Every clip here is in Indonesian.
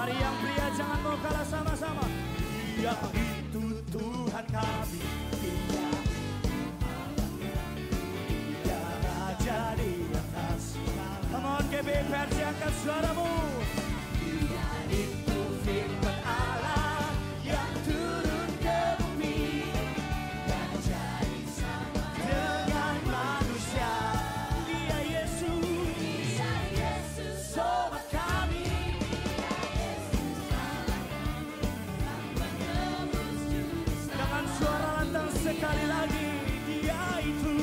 Mari yang pria jangan mau kalah sama-sama. Dia itu Tuhan kami, Dia Raja di atas. Come on GB versi angkat suaramu. Dia itu firman Allah yang turun ke bumi dan jadi sama dengan manusia. Dia Yesus, sobat kami. Dengan suara lantang sekali lagi. Dia itu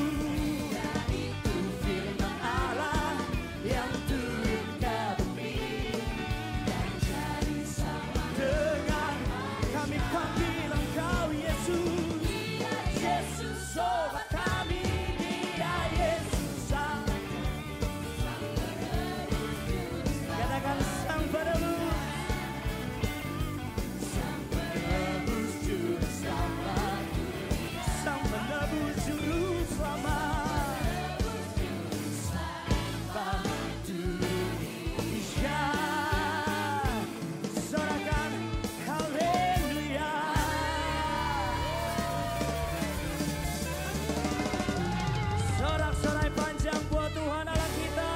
firman Allah yang turun ke bumi dan jadi sama dengan kami panggil Engkau Yesus. Yesus sobat kami. Dia Yesus katakan Sang Penebus, Sang Penebus Juru Selamat, Sang Penebus Juru Selamat Indonesia. Sorakan haleluya. Sorak-sorai panjang buat Tuhan Allah kita.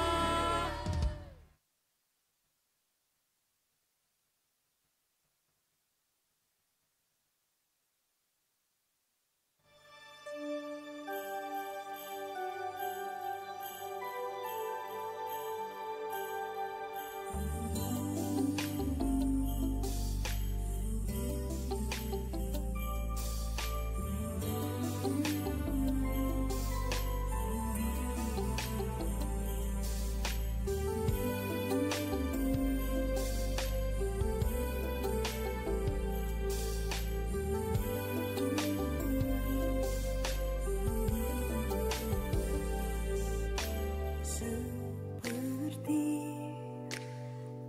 Seperti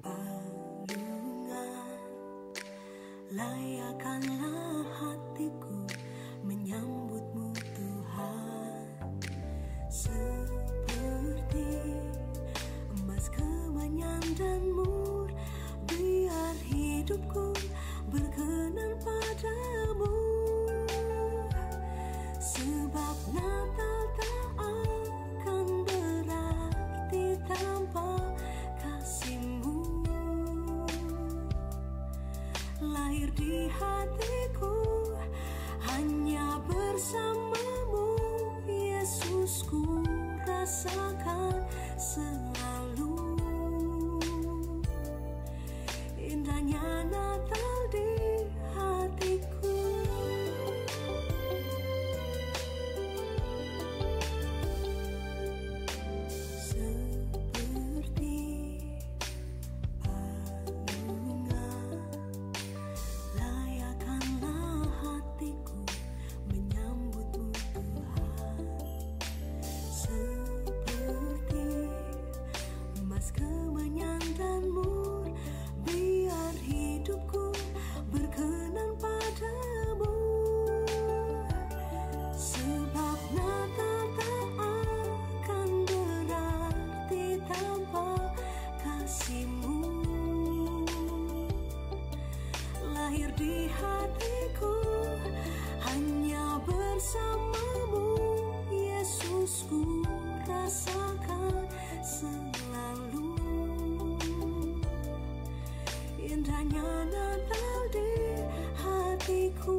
palungan, layakkanlah hatiku menyambutmu Tuhan. Seperti emas kemenyan dan mur, biar hidupku berkenan padamu. Sebab Natal tak akan berarti tanpa kasih-Mu. Lahir di hatiku hanya bersama-Mu, Yesusku rasakan selalu. Indahnya Natal di hatiku. Seperti palungan, layakkanlah hatiku menyambutmu Tuhan. Seperti emas kemenyan dan mur, biar hidupku berkenan padamu. Sebab Natal tak akan berarti tanpa kasih-Mu. Lahir di hatiku hanya bersama-Mu, Yesusku rasakan selalu. Indahnya Natal di hatiku.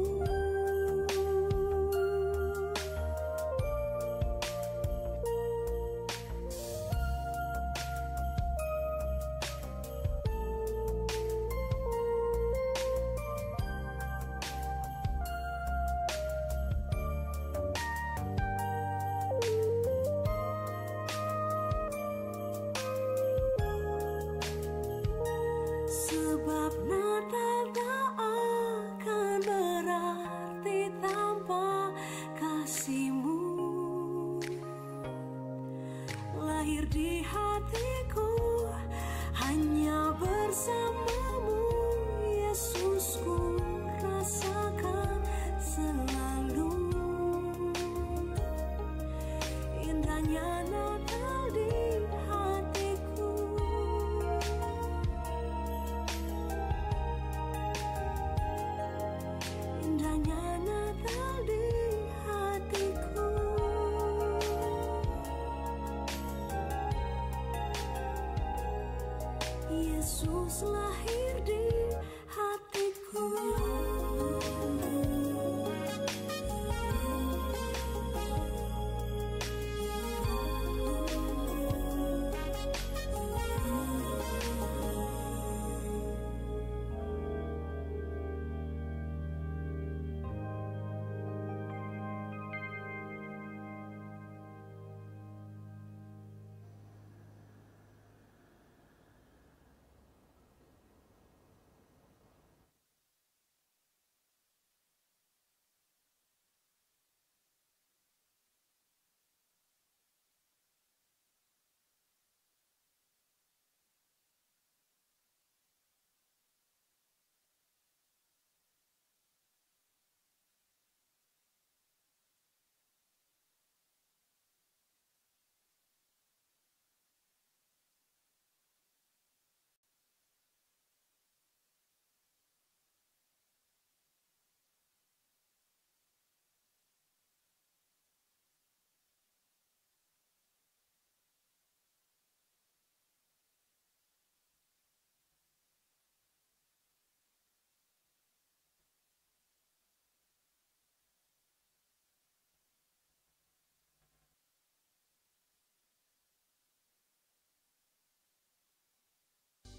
Sebab Natal tak akan berarti tanpa kasih-Mu. Lahir di hatiku hanya bersama-Mu, Yesusku rasakan selalu. Indahnya Natal di hatiku. Yesus lahir di hatiku.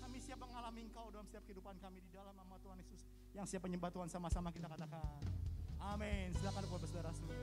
Kami siap mengalami Engkau dalam setiap kehidupan kami di dalam nama Tuhan Yesus. Yang siap menyembah Tuhan sama-sama kita katakan amin. Silakan buat bersaudara semua.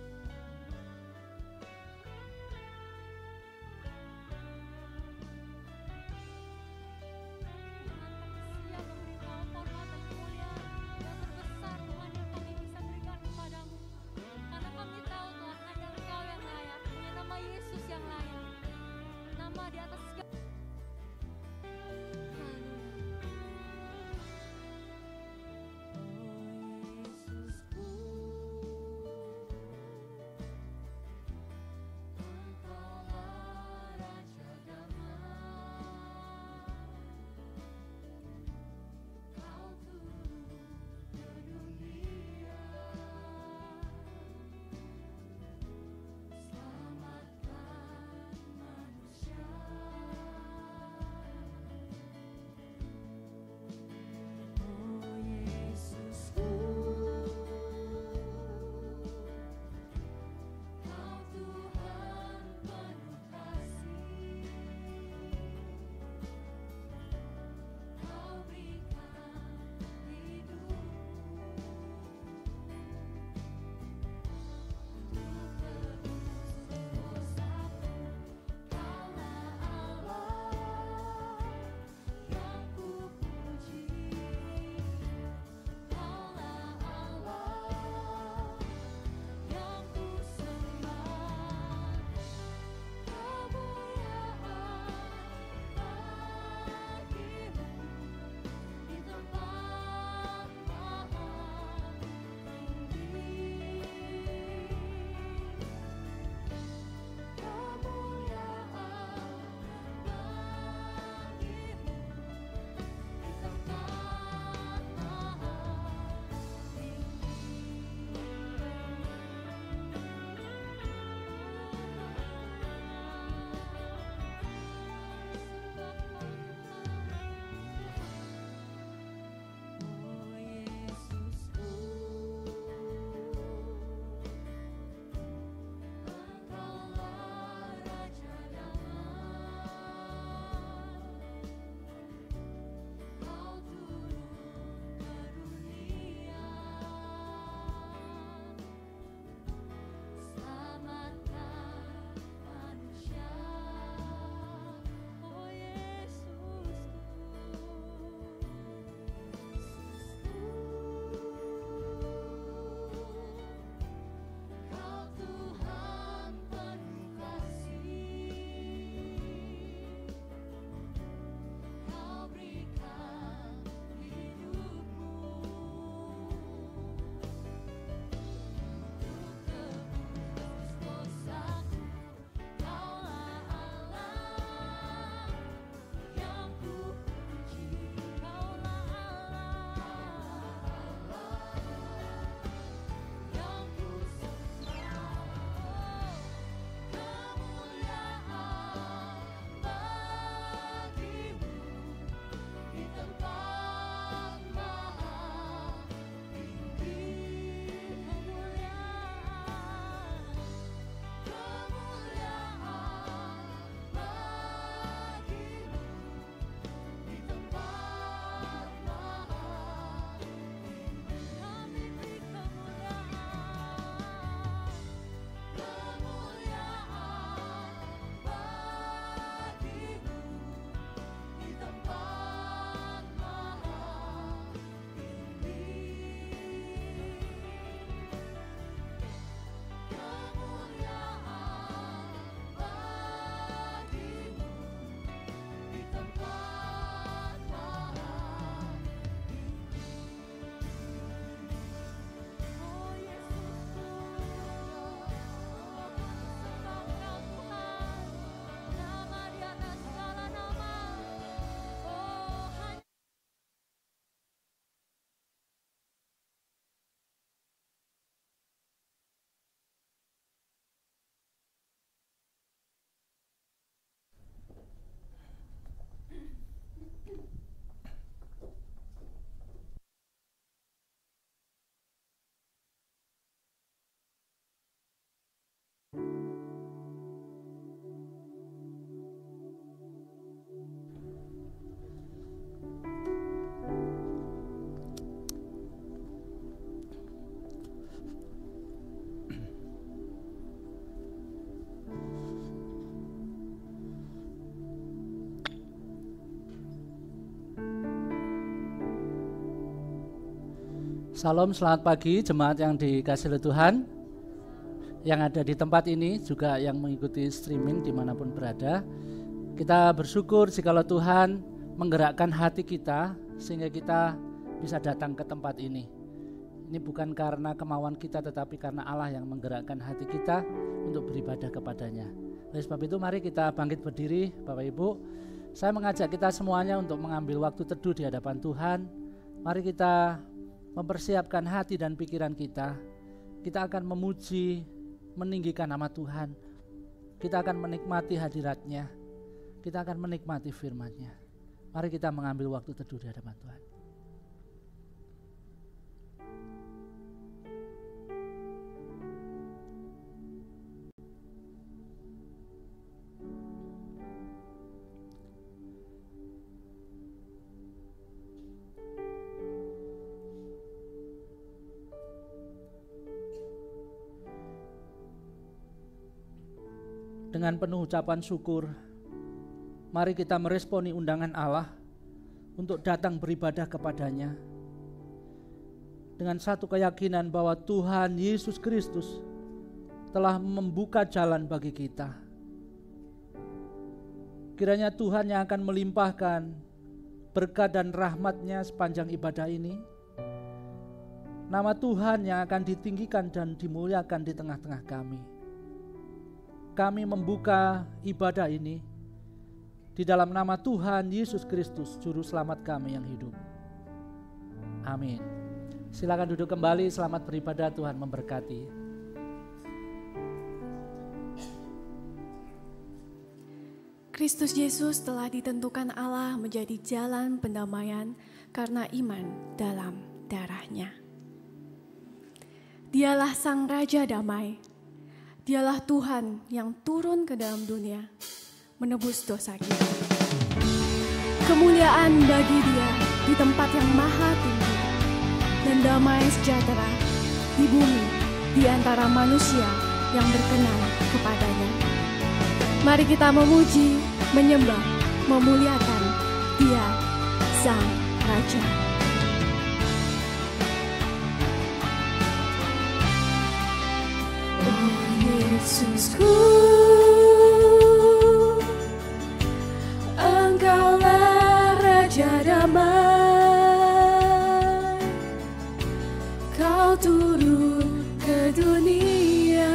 Salam, selamat pagi jemaat yang dikasihi oleh Tuhan, yang ada di tempat ini juga yang mengikuti streaming dimanapun berada. Kita bersyukur jikalau Tuhan menggerakkan hati kita sehingga kita bisa datang ke tempat ini. Ini bukan karena kemauan kita tetapi karena Allah yang menggerakkan hati kita untuk beribadah kepadanya. Oleh sebab itu mari kita bangkit berdiri Bapak Ibu. Saya mengajak kita semuanya untuk mengambil waktu teduh di hadapan Tuhan. Mari kita mempersiapkan hati dan pikiran kita. Kita akan memuji, meninggikan nama Tuhan. Kita akan menikmati hadirat-Nya. Kita akan menikmati firman-Nya. Mari kita mengambil waktu teduh di hadapan Tuhan. Dengan penuh ucapan syukur, mari kita meresponi undangan Allah untuk datang beribadah kepadanya. Dengan satu keyakinan bahwa Tuhan Yesus Kristus telah membuka jalan bagi kita. Kiranya Tuhan yang akan melimpahkan berkat dan rahmat-Nya sepanjang ibadah ini. Nama Tuhan yang akan ditinggikan dan dimuliakan di tengah-tengah kami. Kami membuka ibadah ini di dalam nama Tuhan Yesus Kristus, Juru Selamat kami yang hidup. Amin. Silakan duduk kembali, selamat beribadah, Tuhan memberkati. Kristus Yesus telah ditentukan Allah menjadi jalan pendamaian karena iman dalam darah-Nya. Dialah Sang Raja Damai. Dialah Tuhan yang turun ke dalam dunia, menebus dosa kita. Kemuliaan bagi Dia di tempat yang maha tinggi, dan damai sejahtera di bumi di antara manusia yang berkenan kepadanya. Mari kita memuji, menyembah, memuliakan Dia, Sang Raja. Yesusku, Engkaulah Raja Damai. Kau turun ke dunia,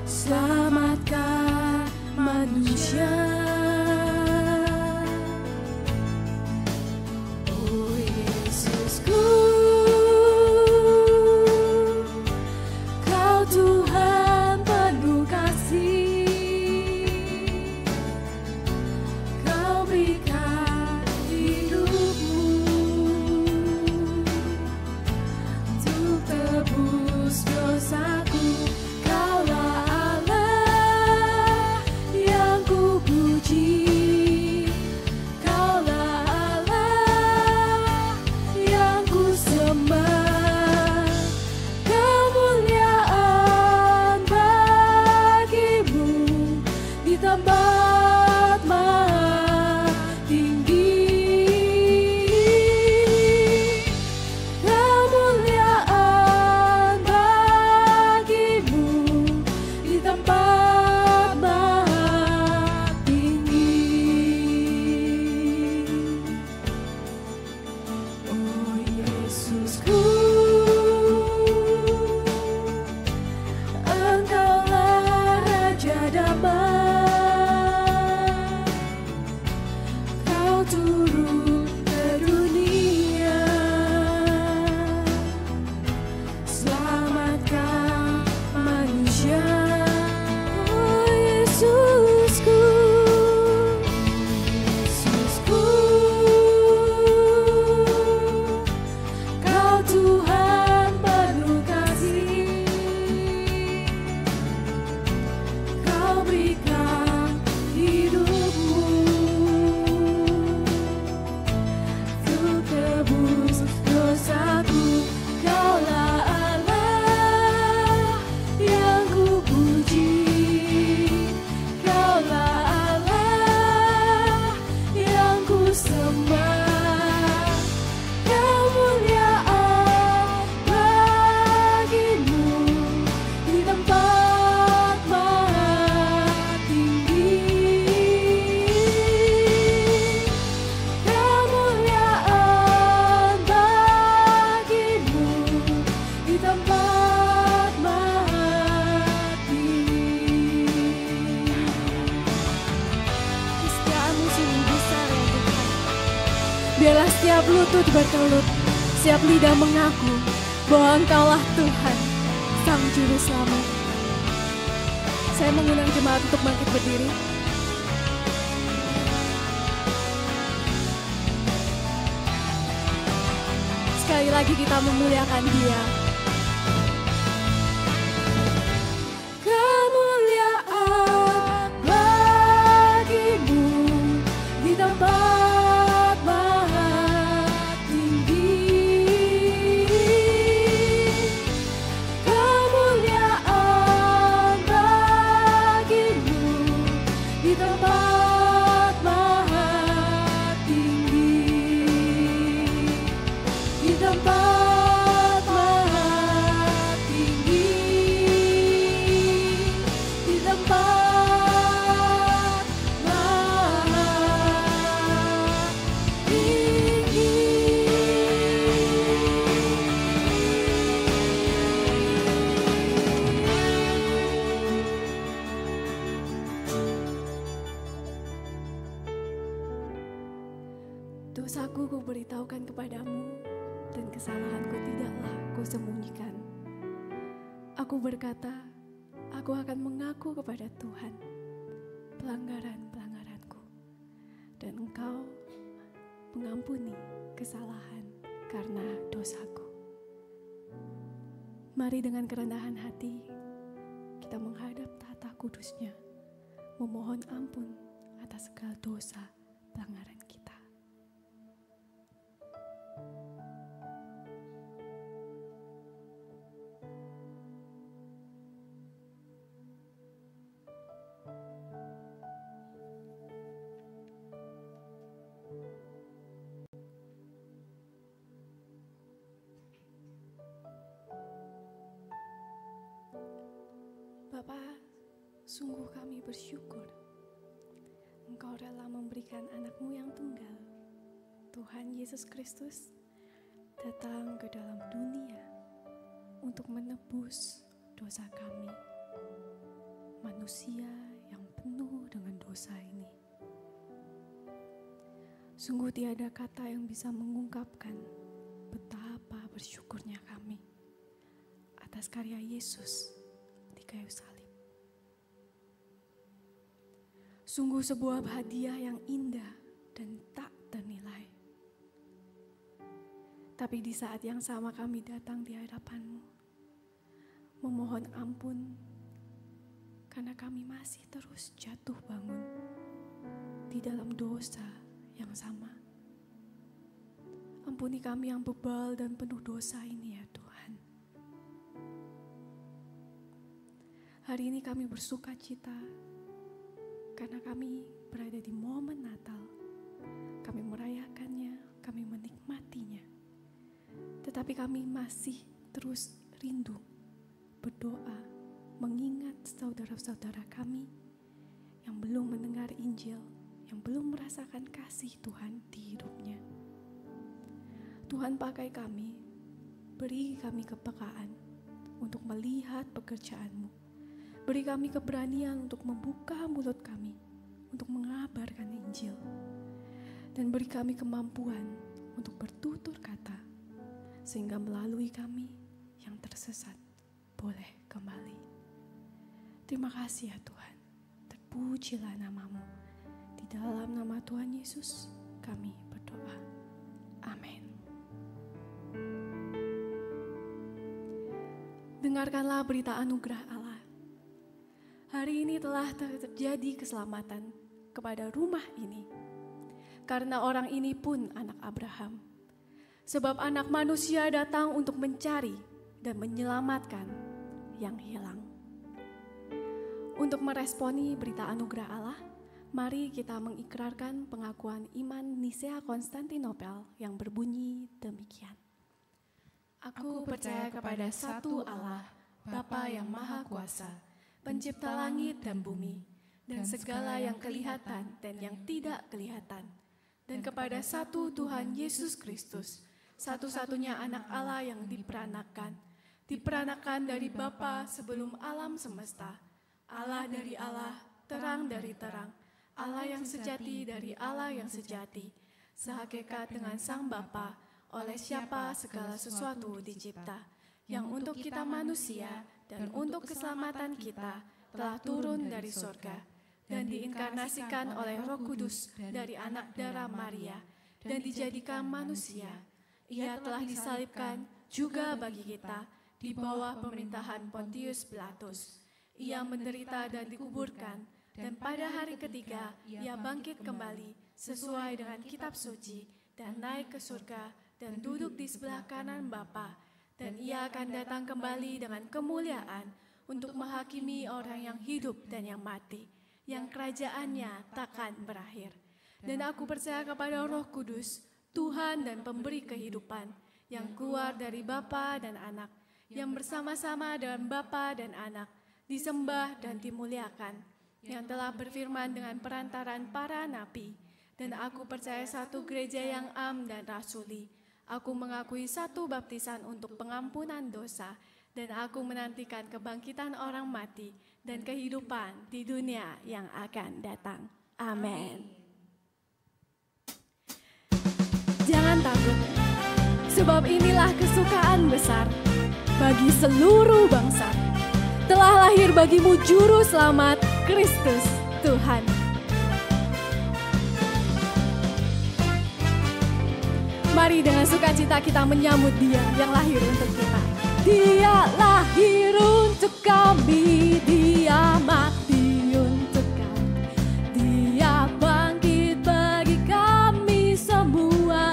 selamatkan manusia. Oh Yesusku, Tuhan Biarlah setiap lutut bertelut, setiap lidah mengaku bahwa Engkaulah Tuhan, Sang Juru Selamat. Saya mengundang jemaat untuk bangkit berdiri. Sekali lagi kita memuliakan Dia. Kemuliaan bagimu di tempat maha tinggi. Kemuliaan bagimu di tempat maha tinggi. Di tempat maha tinggi, di tempat maha tinggi. Dosaku ku beritahukan kepadamu, dan kesalahanku tidaklah kusembunyikan. Aku berkata, aku akan mengaku kepada Tuhan pelanggaran-pelanggaranku, dan Engkau mengampuni kesalahan karena dosaku. Mari dengan kerendahan hati kita menghadap tahta kudus-Nya, memohon ampun atas segala dosa pelanggaran kita. Bapa, sungguh kami bersyukur Engkau rela memberikan anak-Mu yang tunggal, Tuhan Yesus Kristus, datang ke dalam dunia untuk menebus dosa kami, manusia yang penuh dengan dosa ini. Sungguh tiada kata yang bisa mengungkapkan betapa bersyukurnya kami atas karya Yesus di kayu salib. Sungguh sebuah hadiah yang indah dan tak ternilai. Tapi di saat yang sama kami datang di hadapan-Mu, memohon ampun karena kami masih terus jatuh bangun di dalam dosa yang sama. Ampuni kami yang bebal dan penuh dosa ini ya Tuhan. Hari ini kami bersuka cita karena kami berada di momen Natal. Kami merayakannya, kami menikmatinya. Tetapi kami masih terus rindu, berdoa, mengingat saudara-saudara kami yang belum mendengar Injil, yang belum merasakan kasih Tuhan di hidupnya. Tuhan pakai kami, beri kami kepekaan untuk melihat pekerjaan-Mu. Beri kami keberanian untuk membuka mulut kami, untuk mengabarkan Injil. Dan beri kami kemampuan untuk bertutur kata, sehingga melalui kami yang tersesat boleh kembali. Terima kasih ya Tuhan, terpujilah nama-Mu. Di dalam nama Tuhan Yesus kami berdoa. Amin. Dengarkanlah berita anugerah Allah. Hari ini telah terjadi keselamatan kepada rumah ini, karena orang ini pun anak Abraham. Sebab anak manusia datang untuk mencari dan menyelamatkan yang hilang. Untuk meresponi berita anugerah Allah, mari kita mengikrarkan pengakuan iman Nisea Konstantinopel yang berbunyi demikian. Aku percaya kepada satu Allah, Bapa yang Maha Kuasa, Pencipta langit dan bumi, dan segala yang kelihatan dan yang tidak kelihatan, dan kepada satu Tuhan Yesus Kristus, satu-satunya anak Allah yang diperanakan dari Bapa sebelum alam semesta, Allah dari Allah, terang dari terang, Allah yang sejati dari Allah yang sejati, sehakikat dengan Sang Bapa, oleh siapa segala sesuatu dicipta, yang untuk kita manusia dan untuk keselamatan kita telah turun dari sorga, dan diinkarnasikan oleh Roh Kudus dari anak darah Maria, dan dijadikan manusia. Ia telah disalibkan juga bagi kita di bawah pemerintahan Pontius Pilatus. Ia menderita dan dikuburkan, dan pada hari ketiga ia bangkit kembali sesuai dengan kitab suci, dan naik ke surga dan duduk di sebelah kanan Bapa. Dan ia akan datang kembali dengan kemuliaan untuk menghakimi orang yang hidup dan yang mati, yang kerajaannya takkan berakhir. Dan aku percaya kepada Roh Kudus, Tuhan dan pemberi kehidupan, yang keluar dari Bapa dan Anak, yang bersama-sama dengan Bapa dan Anak, disembah dan dimuliakan, yang telah berfirman dengan perantaran para nabi. Dan aku percaya satu gereja yang am dan rasuli. Aku mengakui satu baptisan untuk pengampunan dosa, dan aku menantikan kebangkitan orang mati dan kehidupan di dunia yang akan datang. Amin. Jangan takut, sebab inilah kesukaan besar bagi seluruh bangsa. Telah lahir bagimu Juru Selamat, Kristus Tuhan. Mari dengan sukacita kita menyambut Dia yang lahir untuk kita. Dia lahir untuk kami, Dia mati untuk kami, Dia bangkit bagi kami semua.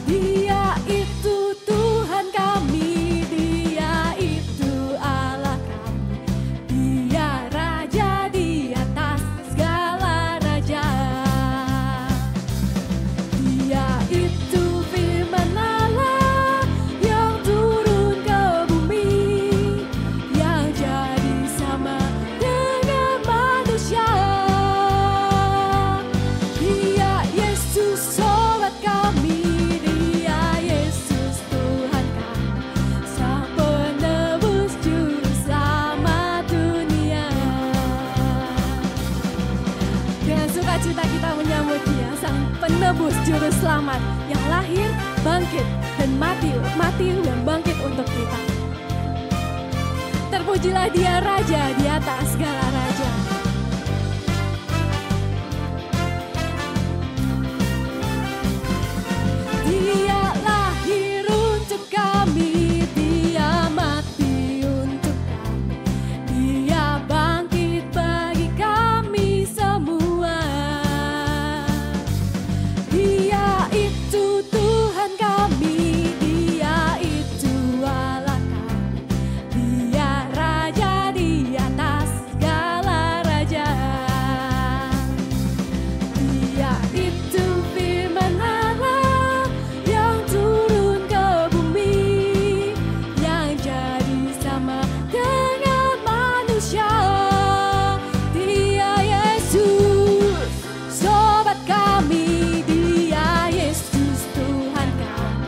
Dia itu Tuhan kami, Dia itu Allah kami, Dia Raja di atas segala raja. Dia itu firman Allah yang turun ke bumi, yang jadi sama dengan manusia. Dia Yesus sobat kami, Dia Yesus Tuhan kami, Sang penebus juru selamat dunia. Dengan sukacita kita menyambut Dia, Sang penebus juru selamat yang lahir, bangkit, dan mati dan bangkit untuk kita. Terpujilah Dia Raja di atas segala raja. Dia lahir untuk kami, Dia mati untuk kami, Dia bangkit bagi kami semua. Dia itu Tuhan kami, Dia itu Allah kami, Dia Raja di atas segala raja. Dia itu firman Allah yang turun ke bumi, yang jadi sama dengan manusia. Dia Yesus sobat kami, Dia Yesus Tuhan kami,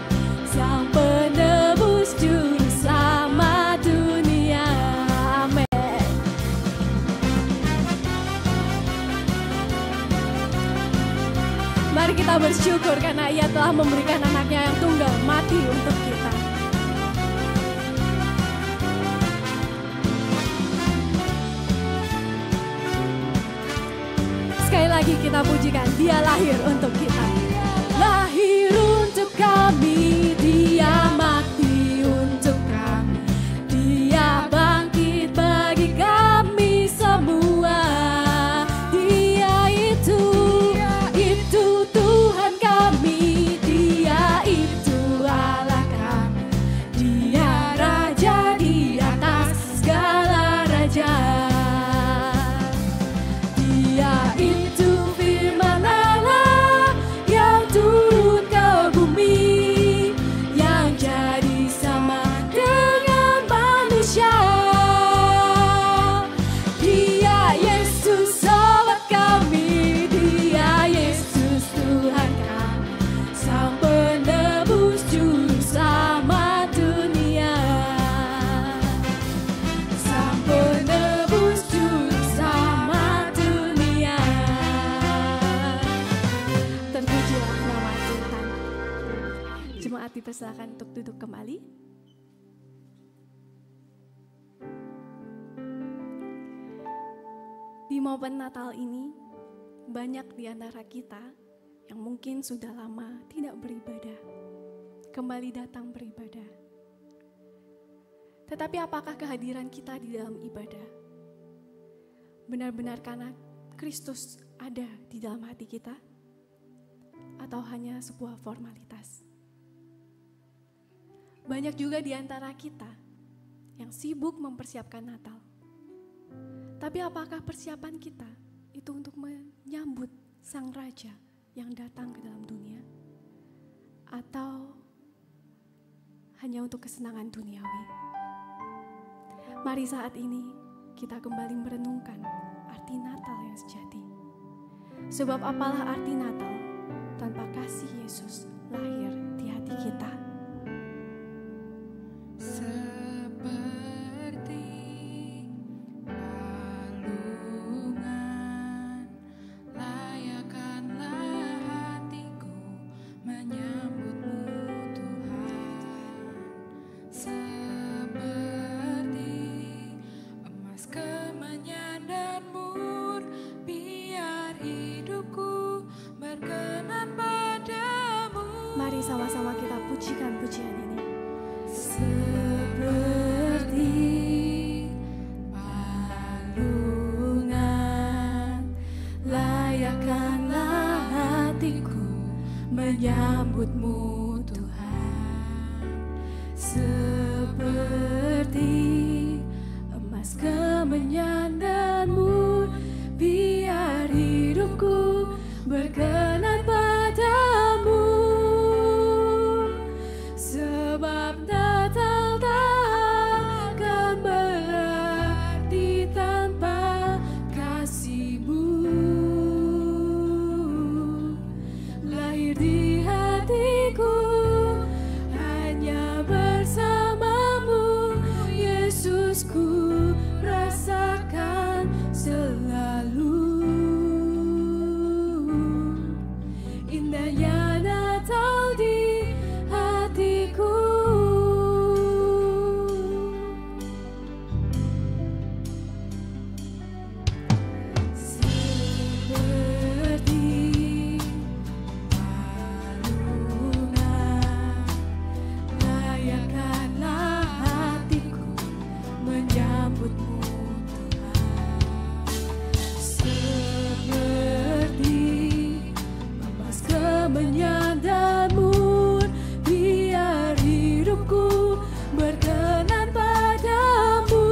Sang penebus juru selamat dunia. Amin. Mari kita bersyukur karena Ia telah memberikan anaknya yang tunggal mati untuk kita. Sekali lagi kita pujikan, Dia lahir untuk kita. Lahir untuk kami, Dia mati untuk kami, Dia bangkit bagi kami semua. Dia itu Tuhan kami, Dia itu Allah kami, Dia Raja di atas segala raja. Dia itu firman Allah dipersilakan untuk duduk kembali. Di momen Natal ini, banyak di antara kita yang mungkin sudah lama tidak beribadah, kembali datang beribadah. Tetapi apakah kehadiran kita di dalam ibadah benar-benar karena Kristus ada di dalam hati kita? Atau hanya sebuah formalitas? Banyak juga di antara kita yang sibuk mempersiapkan Natal. Tapi apakah persiapan kita itu untuk menyambut Sang Raja yang datang ke dalam dunia? Atau hanya untuk kesenangan duniawi? Mari saat ini kita kembali merenungkan arti Natal yang sejati. Sebab apalah arti Natal tanpa kasih Yesus lahir di hati kita? Mari sama-sama kita pujikan pujian ini. Seperti balungan, layakkanlah hatiku menyambutmu Tuhan. Seperti emas kemenyan dan mur, biar hidupku berkenan padamu. Sebab Natal takkan berarti tanpa kasih-Mu. Lahir di hatiku hanya bersama-Mu, Yesus, ku rasakan selalu. Indahnya Natal di hatiku. Seperti balungan, layakkanlah hatiku menyambutmu Tuhan. Seperti emas kemenyan dan mur, biar hidupku berkenan padamu.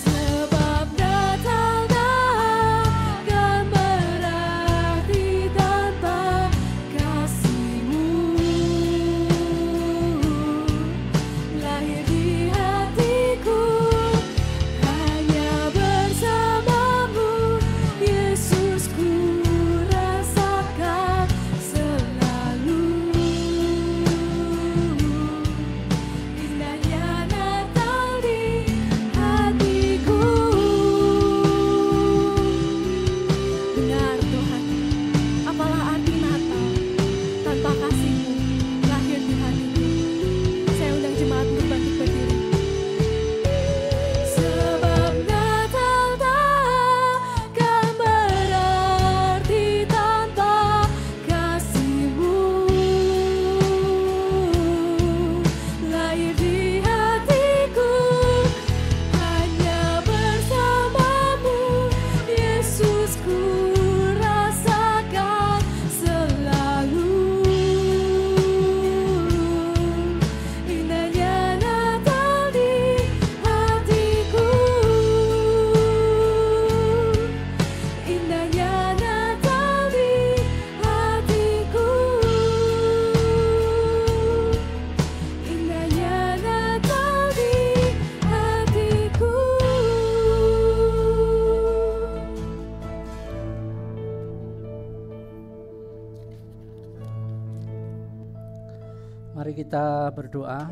Sebab Natal takkan berarti tanpa kasih-Mu. Lahir di hatiku hanya bersama-Mu, Yesus, ku rasakan selalu. Indahnya Natal di hatiku. Benar Tuhan, apalah arti Natal tanpa kasih-Mu lahir di hatiku. Saya undang jemaat untuk bangkit berdiri. Sebab Natal takkan berarti tanpa kasih-Mu. Lahir di hatiku hanya bersama-Mu, Yesus, ku rasakan selalu. Indahnya Natal di hatiku. Indahnya Natal di hatiku. Indahnya Natal di hatiku. Mari kita berdoa.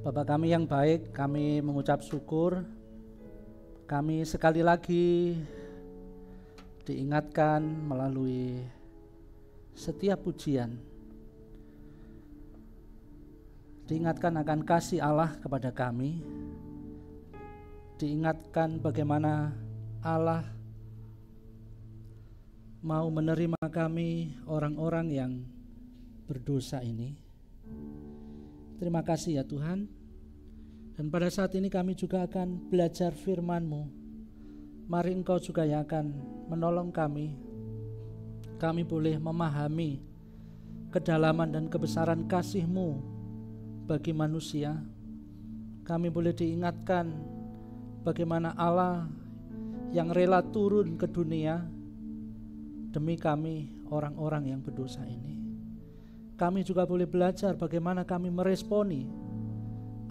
Bapa kami yang baik, kami mengucap syukur. Kami sekali lagi diingatkan melalui setiap pujian diingatkan akan kasih Allah kepada kami, diingatkan bagaimana Allah mau menerima kami orang-orang yang berdosa ini. Terima kasih ya Tuhan. Dan pada saat ini kami juga akan belajar firman-Mu. Mari Engkau juga yang akan menolong kami. Kami boleh memahami kedalaman dan kebesaran kasih-Mu bagi manusia. Kami boleh diingatkan bagaimana Allah yang rela turun ke dunia demi kami orang-orang yang berdosa ini. Kami juga boleh belajar bagaimana kami meresponi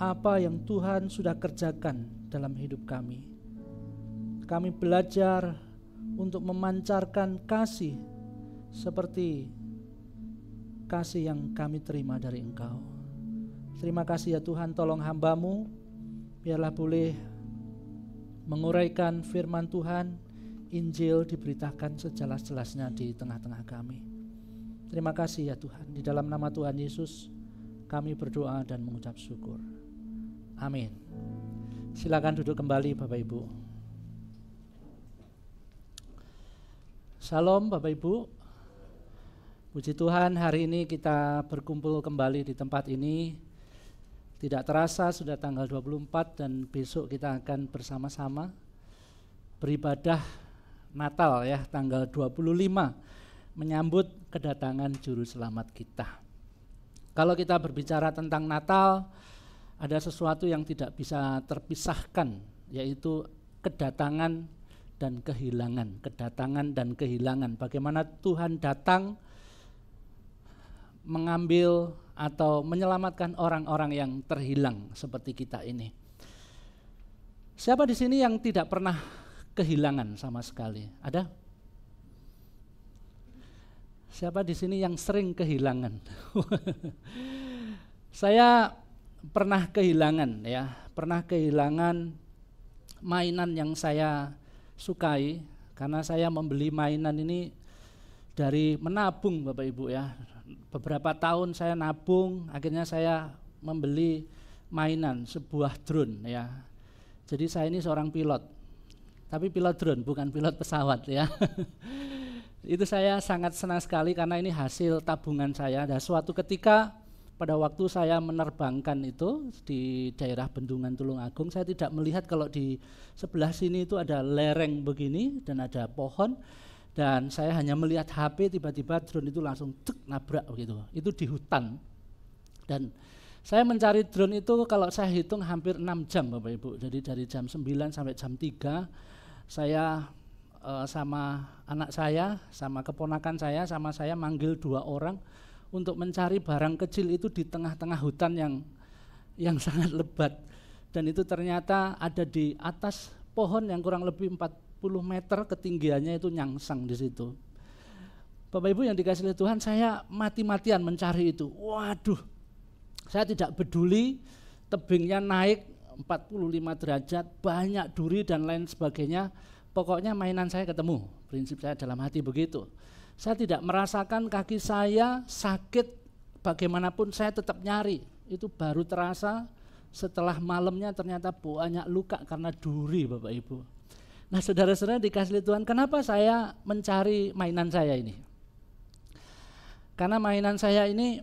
apa yang Tuhan sudah kerjakan dalam hidup kami. Kami belajar untuk memancarkan kasih seperti kasih yang kami terima dari Engkau. Terima kasih ya Tuhan, tolong hamba-Mu biarlah boleh menguraikan firman Tuhan, Injil diberitakan sejelas-jelasnya di tengah-tengah kami. Terima kasih ya Tuhan, di dalam nama Tuhan Yesus kami berdoa dan mengucap syukur. Amin. Silakan duduk kembali Bapak Ibu. Shalom Bapak Ibu. Puji Tuhan, hari ini kita berkumpul kembali di tempat ini. Tidak terasa sudah tanggal 24 dan besok kita akan bersama-sama beribadah Natal ya, tanggal 25 menyambut kedatangan Juru Selamat kita. Kalau kita berbicara tentang Natal, ada sesuatu yang tidak bisa terpisahkan, yaitu kedatangan dan kehilangan. Kedatangan dan kehilangan, bagaimana Tuhan datang mengambil atau menyelamatkan orang-orang yang terhilang seperti kita ini. Siapa di sini yang tidak pernah kehilangan sama sekali? Ada? Siapa di sini yang sering kehilangan? Saya pernah kehilangan ya, pernah kehilangan mainan yang saya sukai karena saya membeli mainan ini dari menabung Bapak Ibu ya. Beberapa tahun saya nabung, akhirnya saya membeli mainan, sebuah drone ya. Jadi saya ini seorang pilot, tapi pilot drone bukan pilot pesawat ya. Itu saya sangat senang sekali karena ini hasil tabungan saya. Dan suatu ketika pada waktu saya menerbangkan itu di daerah Bendungan Tulungagung, saya tidak melihat kalau di sebelah sini itu ada lereng begini dan ada pohon. Dan saya hanya melihat HP, tiba-tiba drone itu langsung nabrak begitu. Itu di hutan. Dan saya mencari drone itu kalau saya hitung hampir 6 jam Bapak Ibu. Jadi dari jam 9 sampai jam 3 saya sama anak saya, sama keponakan saya, sama saya manggil 2 orang untuk mencari barang kecil itu di tengah-tengah hutan yang sangat lebat. Dan itu ternyata ada di atas pohon yang kurang lebih 40 meter ketinggiannya, itu nyangsang di situ. Bapak Ibu yang dikasihi oleh Tuhan, saya mati-matian mencari itu. Waduh, saya tidak peduli tebingnya naik 45 derajat, banyak duri dan lain sebagainya. Pokoknya mainan saya ketemu, prinsip saya dalam hati begitu. Saya tidak merasakan kaki saya sakit, bagaimanapun saya tetap nyari. Itu baru terasa setelah malamnya ternyata banyak luka karena duri Bapak Ibu. Nah saudara-saudara dikasihi Tuhan, kenapa saya mencari mainan saya ini? Karena mainan saya ini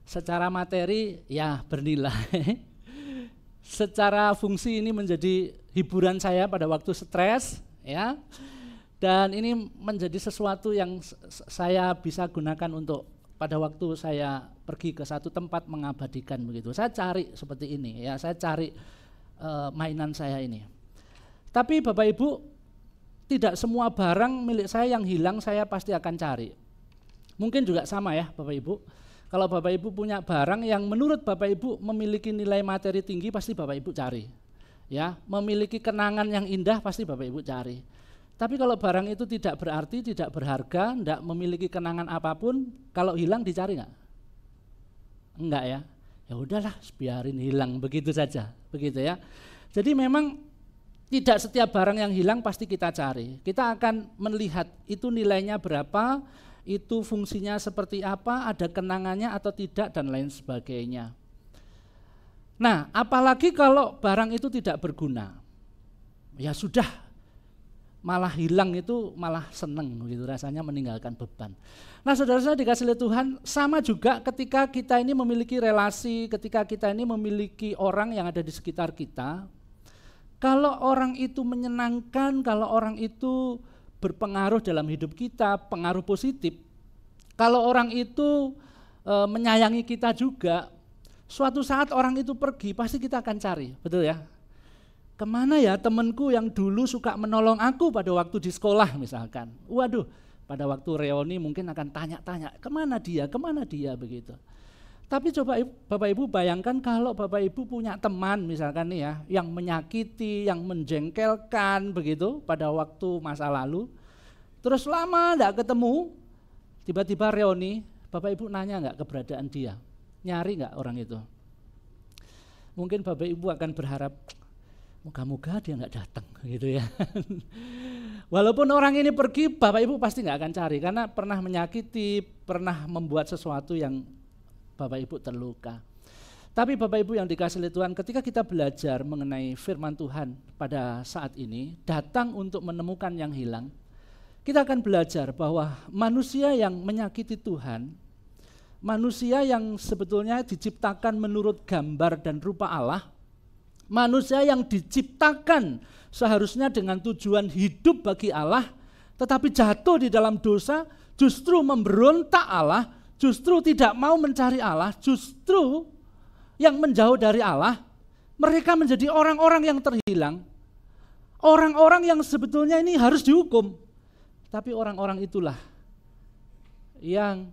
secara materi ya bernilai. Secara fungsi ini menjadi hiburan saya pada waktu stres ya. Dan ini menjadi sesuatu yang saya bisa gunakan untuk pada waktu saya pergi ke satu tempat mengabadikan begitu. Saya cari seperti ini ya, saya cari mainan saya ini. Tapi Bapak Ibu, tidak semua barang milik saya yang hilang saya pasti akan cari. Mungkin juga sama ya Bapak Ibu. Kalau Bapak Ibu punya barang yang menurut Bapak Ibu memiliki nilai materi tinggi, pasti Bapak Ibu cari. Ya, memiliki kenangan yang indah pasti Bapak Ibu cari. Tapi kalau barang itu tidak berarti, tidak berharga, tidak memiliki kenangan apapun, kalau hilang dicari nggak? Enggak ya. Ya udahlah, biarin hilang begitu saja, begitu ya. Jadi memang tidak setiap barang yang hilang pasti kita cari. Kita akan melihat itu nilainya berapa, itu fungsinya seperti apa, ada kenangannya atau tidak, dan lain sebagainya. Nah, apalagi kalau barang itu tidak berguna, ya sudah, malah hilang itu malah seneng gitu, rasanya meninggalkan beban. Nah, saudara-saudara dikasih oleh Tuhan, sama juga ketika kita ini memiliki relasi, ketika kita ini memiliki orang yang ada di sekitar kita, kalau orang itu menyenangkan, kalau orang itu berpengaruh dalam hidup kita, pengaruh positif, kalau orang itu menyayangi kita juga, suatu saat orang itu pergi, pasti kita akan cari, betul ya? Kemana ya temanku yang dulu suka menolong aku pada waktu di sekolah misalkan. Waduh, pada waktu reuni mungkin akan tanya-tanya, kemana dia begitu. Tapi coba Bapak Ibu bayangkan kalau Bapak Ibu punya teman misalkan nih ya, yang menyakiti, yang menjengkelkan begitu pada waktu masa lalu. Terus lama enggak ketemu, tiba-tiba reuni, Bapak Ibu nanya enggak keberadaan dia? Nyari enggak orang itu? Mungkin Bapak Ibu akan berharap, moga-moga dia enggak datang gitu ya. Walaupun orang ini pergi, Bapak Ibu pasti enggak akan cari karena pernah menyakiti, pernah membuat sesuatu yang Bapak Ibu terluka. Tapi Bapak Ibu yang dikasih oleh Tuhan, ketika kita belajar mengenai firman Tuhan pada saat ini, datang untuk menemukan yang hilang, kita akan belajar bahwa manusia yang menyakiti Tuhan, manusia yang sebetulnya diciptakan menurut gambar dan rupa Allah, manusia yang diciptakan seharusnya dengan tujuan hidup bagi Allah, tetapi jatuh di dalam dosa, justru memberontak Allah, justru tidak mau mencari Allah, justru yang menjauh dari Allah, mereka menjadi orang-orang yang terhilang, orang-orang yang sebetulnya ini harus dihukum, tapi orang-orang itulah yang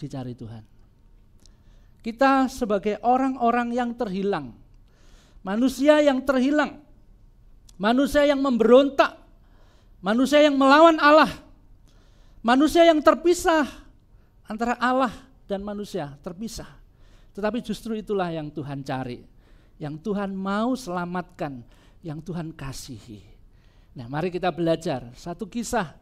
dicari Tuhan. Kita sebagai orang-orang yang terhilang, manusia yang terhilang, manusia yang memberontak, manusia yang melawan Allah, manusia yang terpisah antara Allah dan manusia, terpisah. Tetapi justru itulah yang Tuhan cari, yang Tuhan mau selamatkan, yang Tuhan kasihi. Nah, mari kita belajar satu kisah,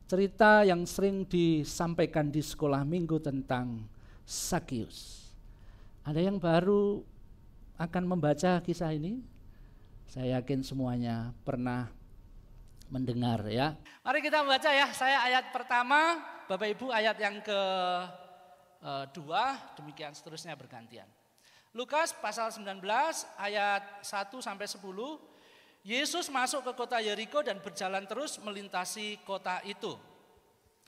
cerita yang sering disampaikan di sekolah minggu tentang Sakius. Ada yang baru akan membaca kisah ini? Saya yakin semuanya pernah mendengar ya. Mari kita baca ya, saya ayat pertama, Bapak Ibu ayat yang ke-2, demikian seterusnya bergantian. Lukas pasal 19 ayat 1-10, Yesus masuk ke kota Yeriko dan berjalan terus melintasi kota itu.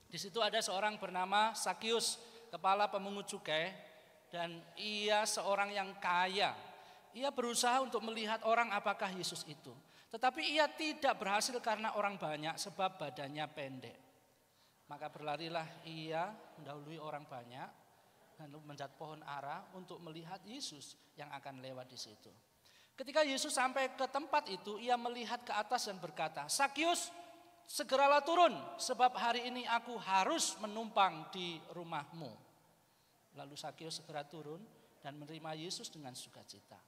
Di situ ada seorang bernama Sakius, kepala pemungut cukai, dan ia seorang yang kaya. Ia berusaha untuk melihat orang apakah Yesus itu. Tetapi ia tidak berhasil karena orang banyak sebab badannya pendek. Maka berlarilah ia mendahului orang banyak dan menjat pohon ara untuk melihat Yesus yang akan lewat di situ. Ketika Yesus sampai ke tempat itu, ia melihat ke atas dan berkata, Sakius, segeralah turun sebab hari ini aku harus menumpang di rumahmu. Lalu Sakius segera turun dan menerima Yesus dengan sukacita.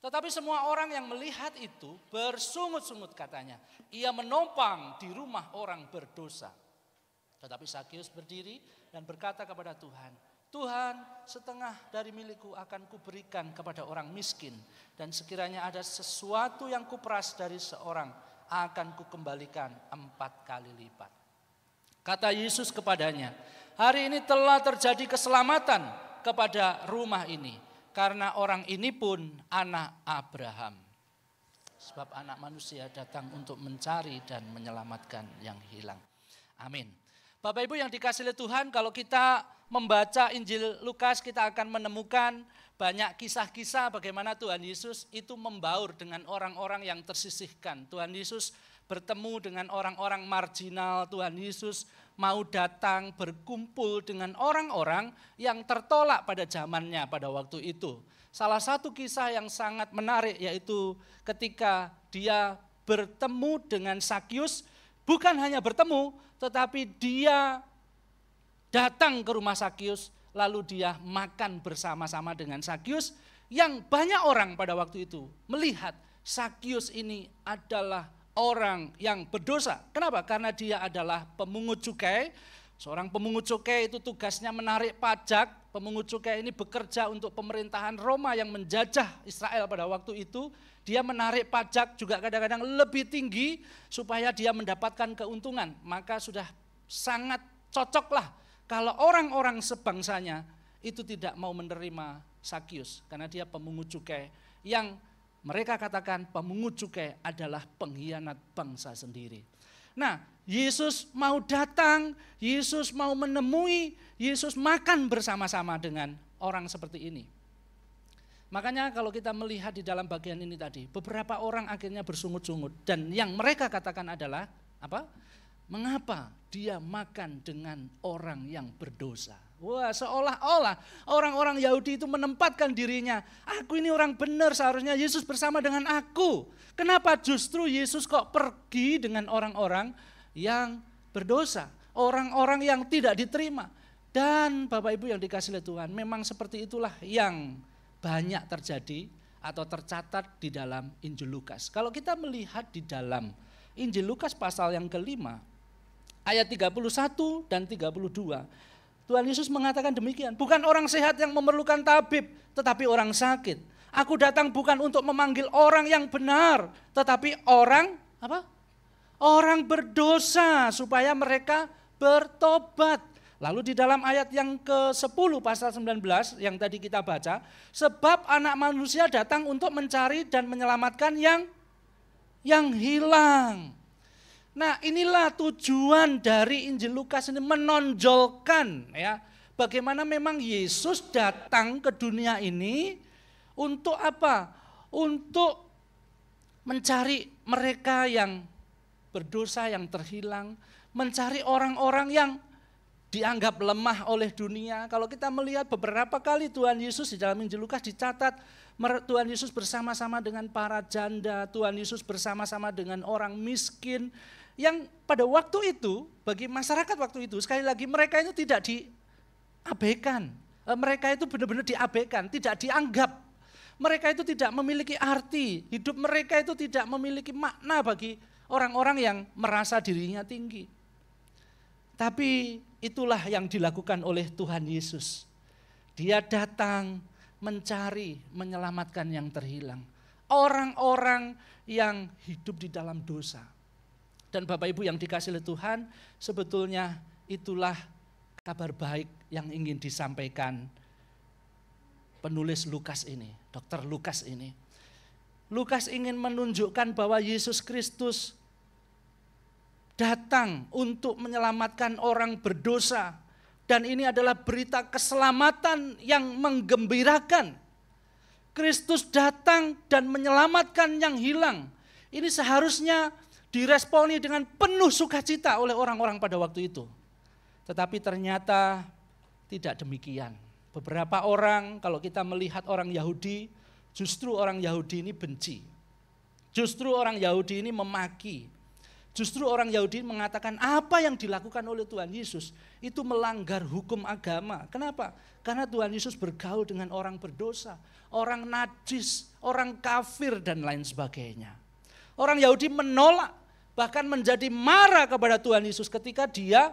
Tetapi semua orang yang melihat itu bersungut-sungut katanya, ia menumpang di rumah orang berdosa. Tetapi Sakius berdiri dan berkata kepada Tuhan, Tuhan, setengah dari milikku akan kuberikan kepada orang miskin, dan sekiranya ada sesuatu yang kuperas dari seorang, akan kukembalikan 4 kali lipat. Kata Yesus kepadanya, hari ini telah terjadi keselamatan kepada rumah ini, karena orang ini pun anak Abraham. Sebab anak manusia datang untuk mencari dan menyelamatkan yang hilang. Amin. Bapak Ibu yang dikasihi oleh Tuhan, kalau kita membaca Injil Lukas, kita akan menemukan banyak kisah-kisah bagaimana Tuhan Yesus itu membaur dengan orang-orang yang tersisihkan. Tuhan Yesus bertemu dengan orang-orang marginal, Tuhan Yesus mau datang berkumpul dengan orang-orang yang tertolak pada zamannya pada waktu itu. Salah satu kisah yang sangat menarik yaitu ketika dia bertemu dengan Sakius, bukan hanya bertemu, tetapi dia datang ke rumah Sakius, lalu dia makan bersama-sama dengan Sakius, yang banyak orang pada waktu itu melihat Sakius ini adalah orang yang berdosa. Kenapa? Karena dia adalah pemungut cukai, Seorang pemungut cukai itu tugasnya menarik pajak. Pemungut cukai ini bekerja untuk pemerintahan Roma yang menjajah Israel pada waktu itu. Dia menarik pajak juga kadang-kadang lebih tinggi supaya dia mendapatkan keuntungan. Maka sudah sangat cocoklah kalau orang-orang sebangsanya itu tidak mau menerima Sakius. Karena dia pemungut cukai yang mereka katakan pemungut cukai adalah pengkhianat bangsa sendiri. Nah, Yesus mau datang, Yesus mau menemui, Yesus makan bersama-sama dengan orang seperti ini. Makanya kalau kita melihat di dalam bagian ini tadi, beberapa orang akhirnya bersungut-sungut. Dan yang mereka katakan adalah, apa? Mengapa dia makan dengan orang yang berdosa? Wah, seolah-olah orang-orang Yahudi itu menempatkan dirinya, aku ini orang benar, seharusnya Yesus bersama dengan aku. Kenapa justru Yesus kok pergi dengan orang-orang yang berdosa, orang-orang yang tidak diterima. Dan Bapak Ibu yang dikasihi oleh Tuhan, memang seperti itulah yang banyak terjadi atau tercatat di dalam Injil Lukas. Kalau kita melihat di dalam Injil Lukas pasal yang kelima, ayat 31 dan 32, Tuhan Yesus mengatakan demikian, bukan orang sehat yang memerlukan tabib, tetapi orang sakit. Aku datang bukan untuk memanggil orang yang benar, tetapi orang apa? Orang berdosa supaya mereka bertobat. Lalu di dalam ayat yang ke-10 pasal 19 yang tadi kita baca, sebab anak manusia datang untuk mencari dan menyelamatkan yang hilang. Nah, inilah tujuan dari Injil Lukas ini, menonjolkan ya bagaimana memang Yesus datang ke dunia ini untuk apa? Untuk mencari mereka yang berdosa, yang terhilang, mencari orang-orang yang dianggap lemah oleh dunia. Kalau kita melihat beberapa kali Tuhan Yesus di dalam Injil Lukas dicatat, Tuhan Yesus bersama-sama dengan para janda, Tuhan Yesus bersama-sama dengan orang miskin, yang pada waktu itu, bagi masyarakat waktu itu, sekali lagi mereka itu tidak diabaikan. Mereka itu benar-benar diabaikan, tidak dianggap. Mereka itu tidak memiliki arti, hidup mereka itu tidak memiliki makna bagi orang-orang yang merasa dirinya tinggi. Tapi itulah yang dilakukan oleh Tuhan Yesus. Dia datang mencari, menyelamatkan yang terhilang. Orang-orang yang hidup di dalam dosa. Dan Bapak Ibu yang dikasihi oleh Tuhan, sebetulnya itulah kabar baik yang ingin disampaikan penulis Lukas ini, Dr. Lukas ini. Lukas ingin menunjukkan bahwa Yesus Kristus datang untuk menyelamatkan orang berdosa. Dan ini adalah berita keselamatan yang menggembirakan. Kristus datang dan menyelamatkan yang hilang. Ini seharusnya diresponi dengan penuh sukacita oleh orang-orang pada waktu itu. Tetapi ternyata tidak demikian. Beberapa orang, kalau kita melihat orang Yahudi, justru orang Yahudi ini benci. Justru orang Yahudi ini memaki. Justru orang Yahudi mengatakan apa yang dilakukan oleh Tuhan Yesus itu melanggar hukum agama. Kenapa? Karena Tuhan Yesus bergaul dengan orang berdosa, orang najis, orang kafir dan lain sebagainya. Orang Yahudi menolak, bahkan menjadi marah kepada Tuhan Yesus ketika dia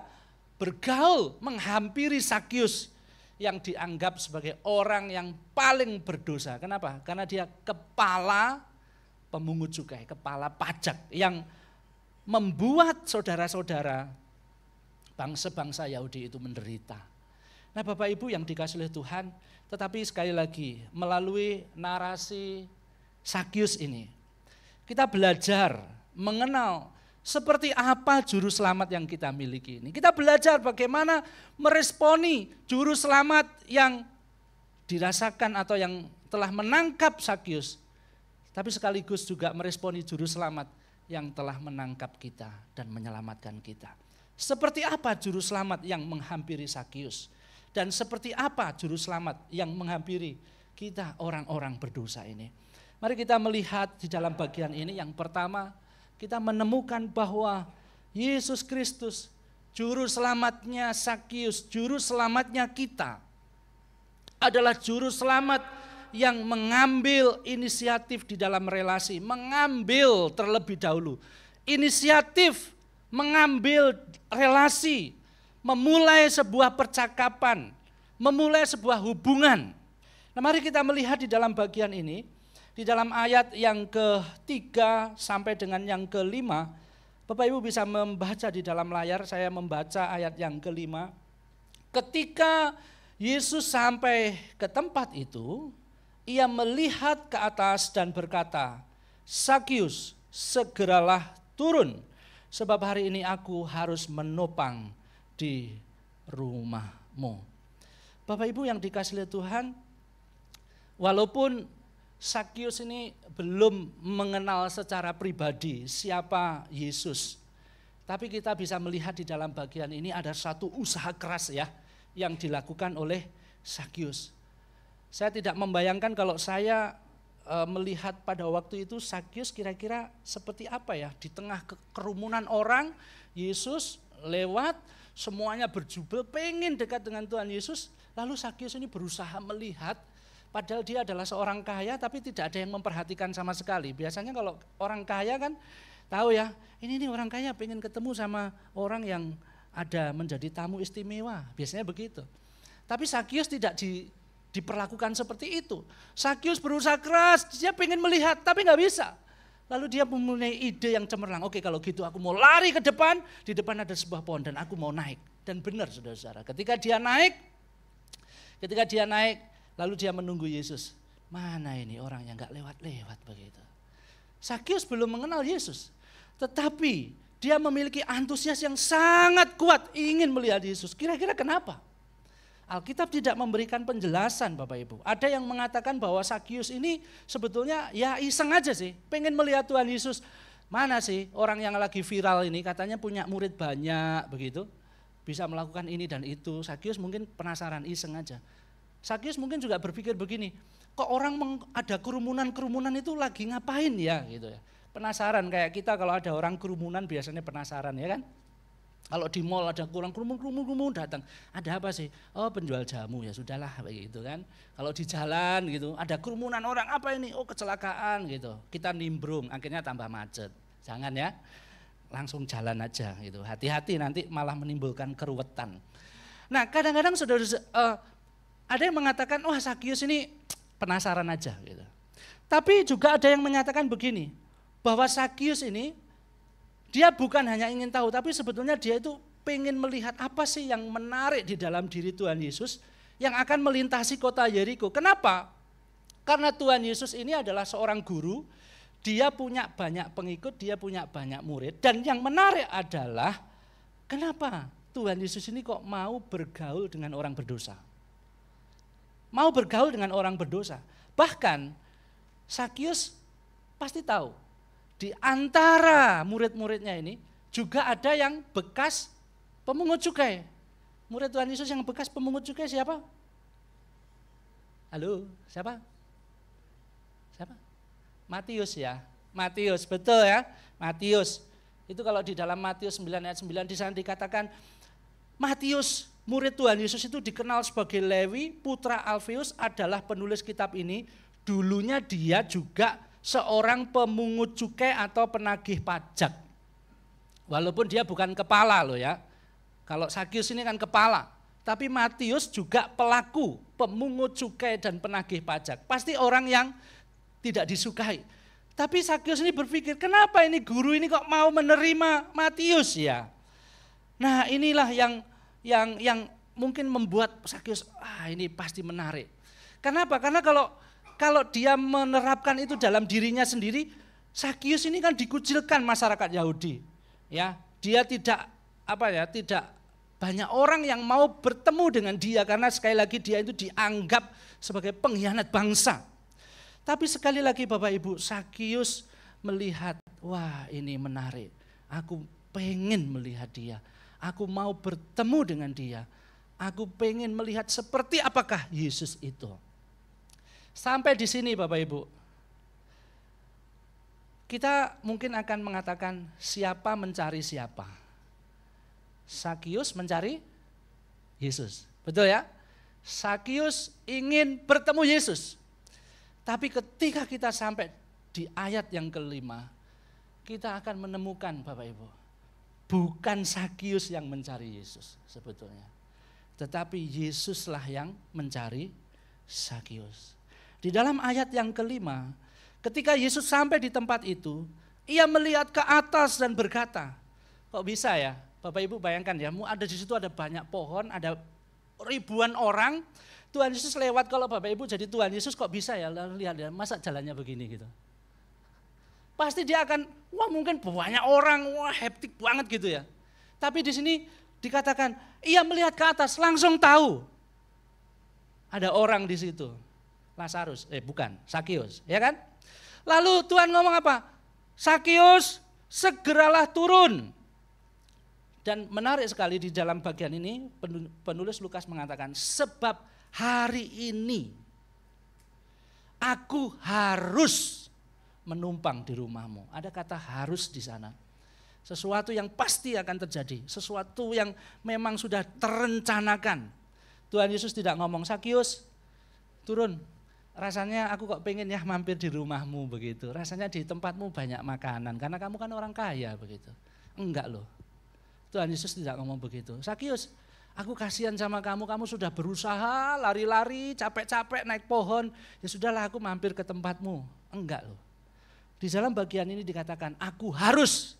bergaul menghampiri Sakius yang dianggap sebagai orang yang paling berdosa. Kenapa? Karena dia kepala pemungut cukai, kepala pajak yang membuat saudara-saudara bangsa-bangsa Yahudi itu menderita. Nah Bapak Ibu yang dikasihi oleh Tuhan, tetapi sekali lagi melalui narasi Sakius ini, kita belajar mengenal seperti apa juru selamat yang kita miliki ini. Kita belajar bagaimana meresponi juru selamat yang dirasakan atau yang telah menangkap Sakius, tapi sekaligus juga meresponi juru selamat yang telah menangkap kita dan menyelamatkan kita. Seperti apa juru selamat yang menghampiri Sakius, dan seperti apa juru selamat yang menghampiri kita orang-orang berdosa ini. Mari kita melihat di dalam bagian ini. Yang pertama, kita menemukan bahwa Yesus Kristus, juru selamatnya Sakius, juru selamatnya kita, adalah juru selamat yang mengambil inisiatif di dalam relasi, mengambil terlebih dahulu inisiatif, mengambil relasi, memulai sebuah percakapan, memulai sebuah hubungan. Nah, mari kita melihat di dalam bagian ini, di dalam ayat yang ke-3 sampai dengan yang ke-5, Bapak Ibu bisa membaca di dalam layar, saya membaca ayat yang ke-5. Ketika Yesus sampai ke tempat itu, ia melihat ke atas dan berkata, "Sakius, segeralah turun, sebab hari ini aku harus menopang di rumahmu." Bapak Ibu yang dikasihi Tuhan, walaupun Sakius ini belum mengenal secara pribadi siapa Yesus, tapi kita bisa melihat di dalam bagian ini ada satu usaha keras ya yang dilakukan oleh Sakius. Saya tidak membayangkan kalau saya melihat pada waktu itu Sakius kira-kira seperti apa ya, di tengah kerumunan orang, Yesus lewat, semuanya berjubel, pengen dekat dengan Tuhan Yesus, lalu Sakius ini berusaha melihat, padahal dia adalah seorang kaya tapi tidak ada yang memperhatikan sama sekali. Biasanya kalau orang kaya kan tahu ya, ini orang kaya pengen ketemu sama orang yang ada menjadi tamu istimewa, biasanya begitu. Tapi Sakius tidak diperlakukan seperti itu. Sakius berusaha keras, dia pengen melihat tapi nggak bisa. Lalu dia mempunyai ide yang cemerlang, oke kalau gitu aku mau lari ke depan, di depan ada sebuah pohon dan aku mau naik. Dan benar saudara-saudara, ketika dia naik, lalu dia menunggu Yesus. Mana ini orang yang gak lewat-lewat begitu. Sakius belum mengenal Yesus, tetapi dia memiliki antusias yang sangat kuat ingin melihat Yesus. Kira-kira kenapa? Alkitab tidak memberikan penjelasan Bapak Ibu. Ada yang mengatakan bahwa Sakius ini sebetulnya ya iseng aja sih, pengen melihat Tuhan Yesus. Mana sih orang yang lagi viral ini katanya punya murid banyak begitu, bisa melakukan ini dan itu. Sakius mungkin penasaran, iseng aja. Sakius mungkin juga berpikir begini, kok orang ada kerumunan itu lagi ngapain ya gitu ya. Penasaran, kayak kita kalau ada orang kerumunan biasanya penasaran ya kan. Kalau di mall ada kurang kerumun datang, ada apa sih? Oh penjual jamu, ya sudahlah begitu kan. Kalau di jalan gitu ada kerumunan orang, apa ini? Oh kecelakaan gitu. Kita nimbrung, akhirnya tambah macet. Jangan ya, langsung jalan aja gitu. Hati-hati nanti malah menimbulkan keruwetan. Nah kadang-kadang saudara ada yang mengatakan, wah Sakius ini penasaran aja gitu. Tapi juga ada yang menyatakan begini, bahwa Sakius ini dia bukan hanya ingin tahu, tapi sebetulnya dia itu pengen melihat apa sih yang menarik di dalam diri Tuhan Yesus yang akan melintasi kota Yeriko. Kenapa? Karena Tuhan Yesus ini adalah seorang guru, dia punya banyak pengikut, dia punya banyak murid. Dan yang menarik adalah kenapa Tuhan Yesus ini kok mau bergaul dengan orang berdosa. Mau bergaul dengan orang berdosa. Bahkan Sakius pasti tahu, di antara murid-muridnya ini juga ada yang bekas pemungut cukai. Murid Tuhan Yesus yang bekas pemungut cukai siapa? Halo, siapa? Siapa? Matius ya. Matius, betul ya. Matius. Itu kalau di dalam Matius 9 ayat 9 di sana dikatakan Matius, murid Tuhan Yesus itu dikenal sebagai Lewi, putra Alfeus adalah penulis kitab ini. Dulunya dia juga seorang pemungut cukai atau penagih pajak. Walaupun dia bukan kepala loh ya. Kalau Sakius ini kan kepala. Tapi Matius juga pelaku, pemungut cukai dan penagih pajak. Pasti orang yang tidak disukai. Tapi Sakius ini berpikir, kenapa ini guru ini kok mau menerima Matius ya? Nah inilah yang mungkin membuat Sakius, ini pasti menarik. Kenapa? Karena kalau dia menerapkan itu dalam dirinya sendiri, Sakius ini kan dikucilkan masyarakat Yahudi. Ya, dia tidak banyak orang yang mau bertemu dengan dia karena sekali lagi dia itu dianggap sebagai pengkhianat bangsa. Tapi sekali lagi Bapak Ibu, Sakius melihat, wah ini menarik. Aku pengen melihat dia. Aku mau bertemu dengan dia. Aku pengen melihat seperti apakah Yesus itu. Sampai di sini Bapak Ibu, kita mungkin akan mengatakan siapa mencari siapa. Sakius mencari Yesus, betul ya? Sakius ingin bertemu Yesus. Tapi ketika kita sampai di ayat yang ke-5, kita akan menemukan Bapak Ibu, Bukan Sakius yang mencari Yesus sebetulnya. Tetapi Yesuslah yang mencari Sakius. Di dalam ayat yang kelima, ketika Yesus sampai di tempat itu, ia melihat ke atas dan berkata, kok bisa ya? Bapak Ibu bayangkan ya, ada di situ ada banyak pohon, ada ribuan orang, Tuhan Yesus lewat, kalau Bapak Ibu jadi Tuhan Yesus kok bisa ya? Lihat ya, masa jalannya begini gitu. Pasti dia akan, wah mungkin banyak orang, wah hektik banget gitu ya. Tapi di sini dikatakan, ia melihat ke atas, langsung tahu ada orang di situ. Lazarus, bukan, Sakius, ya kan? Lalu Tuhan ngomong apa? Sakius, segeralah turun. Dan menarik sekali di dalam bagian ini, penulis Lukas mengatakan, sebab hari ini aku harus menumpang di rumahmu. Ada kata harus di sana. Sesuatu yang pasti akan terjadi. Sesuatu yang memang sudah terencanakan. Tuhan Yesus tidak ngomong, Sakius turun. Rasanya aku kok pengen ya mampir di rumahmu begitu. Rasanya di tempatmu banyak makanan. Karena kamu kan orang kaya begitu. Enggak loh. Tuhan Yesus tidak ngomong begitu. Sakius, aku kasihan sama kamu. Kamu sudah berusaha lari-lari, capek-capek naik pohon. Ya sudahlah aku mampir ke tempatmu. Enggak loh. Di dalam bagian ini dikatakan, aku harus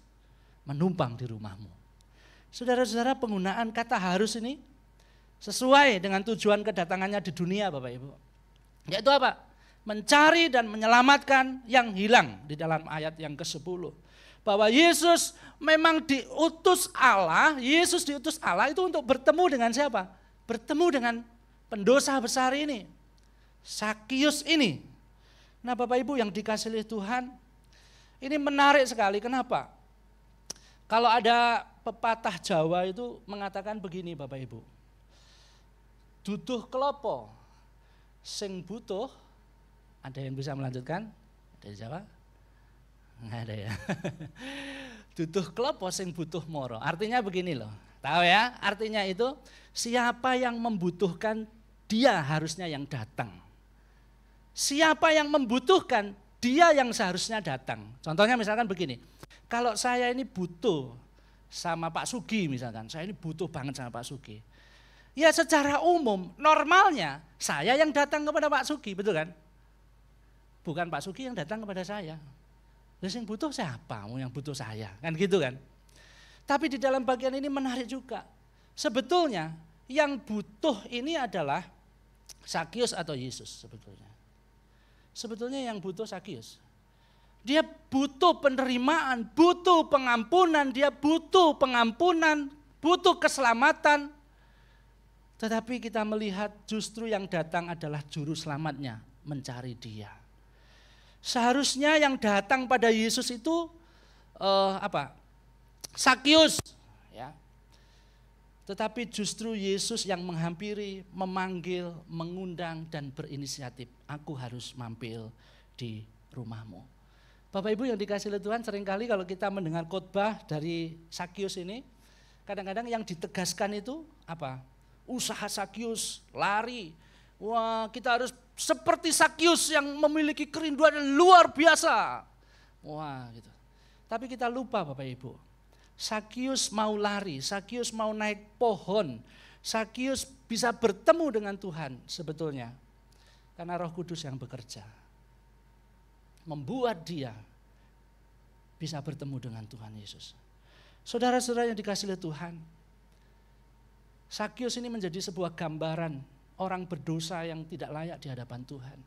menumpang di rumahmu. Saudara-saudara, penggunaan kata harus ini sesuai dengan tujuan kedatangannya di dunia Bapak Ibu. Yaitu apa? Mencari dan menyelamatkan yang hilang di dalam ayat yang ke-10. Bahwa Yesus memang diutus Allah, Yesus diutus Allah itu untuk bertemu dengan siapa? Bertemu dengan pendosa besar ini, Sakius ini. Nah Bapak Ibu yang dikasihi oleh Tuhan, ini menarik sekali. Kenapa? Kalau ada pepatah Jawa itu mengatakan begini Bapak Ibu. Duduh klopo sing butuh, ada yang bisa melanjutkan? Dari Jawa? Enggak ada ya. Duduh klopo sing butuh moro. Artinya begini loh. Tahu ya? Artinya itu siapa yang membutuhkan dia harusnya yang datang. Siapa yang membutuhkan, dia yang seharusnya datang. Contohnya misalkan begini, kalau saya ini butuh sama Pak Sugi misalkan, saya ini butuh banget sama Pak Sugi. Ya secara umum, normalnya saya yang datang kepada Pak Sugi, betul kan? Bukan Pak Sugi yang datang kepada saya. Terus yang butuh siapa? Yang butuh saya, kan gitu kan? Tapi di dalam bagian ini menarik juga. Sebetulnya yang butuh ini adalah Sakius atau Yesus sebetulnya. Sebetulnya yang butuh Sakius. Dia butuh penerimaan, butuh pengampunan, dia butuh pengampunan, butuh keselamatan. Tetapi kita melihat justru yang datang adalah juru selamatnya, mencari dia. Seharusnya yang datang pada Yesus itu Sakius, ya. Tetapi justru Yesus yang menghampiri, memanggil, mengundang dan berinisiatif. Aku harus mampir di rumahmu. Bapak Ibu yang dikasihi oleh Tuhan, seringkali kalau kita mendengar khotbah dari Sakius ini, kadang-kadang yang ditegaskan itu apa? Usaha Sakius, lari. Wah, kita harus seperti Sakius yang memiliki kerinduan yang luar biasa. Wah, gitu. Tapi kita lupa Bapak Ibu. Sakius mau lari, Sakius mau naik pohon, Sakius bisa bertemu dengan Tuhan sebetulnya. Karena Roh Kudus yang bekerja. Membuat dia bisa bertemu dengan Tuhan Yesus. Saudara-saudara yang dikasihi oleh Tuhan, Sakius ini menjadi sebuah gambaran orang berdosa yang tidak layak di hadapan Tuhan.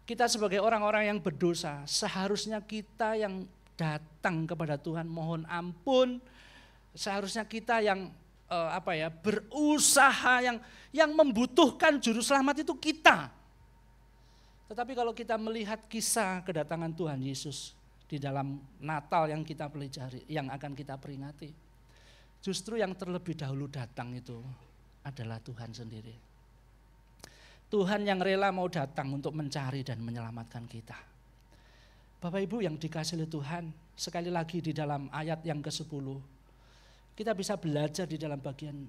Kita sebagai orang-orang yang berdosa, seharusnya kita yang datang kepada Tuhan mohon ampun, seharusnya kita yang berusaha, yang membutuhkan juru selamat itu kita. Tetapi kalau kita melihat kisah kedatangan Tuhan Yesus di dalam Natal yang kita pelajari, yang akan kita peringati, justru yang terlebih dahulu datang itu adalah Tuhan sendiri. Tuhan yang rela mau datang untuk mencari dan menyelamatkan kita. Bapak Ibu yang dikasihi oleh Tuhan, sekali lagi di dalam ayat yang ke-10, kita bisa belajar di dalam bagian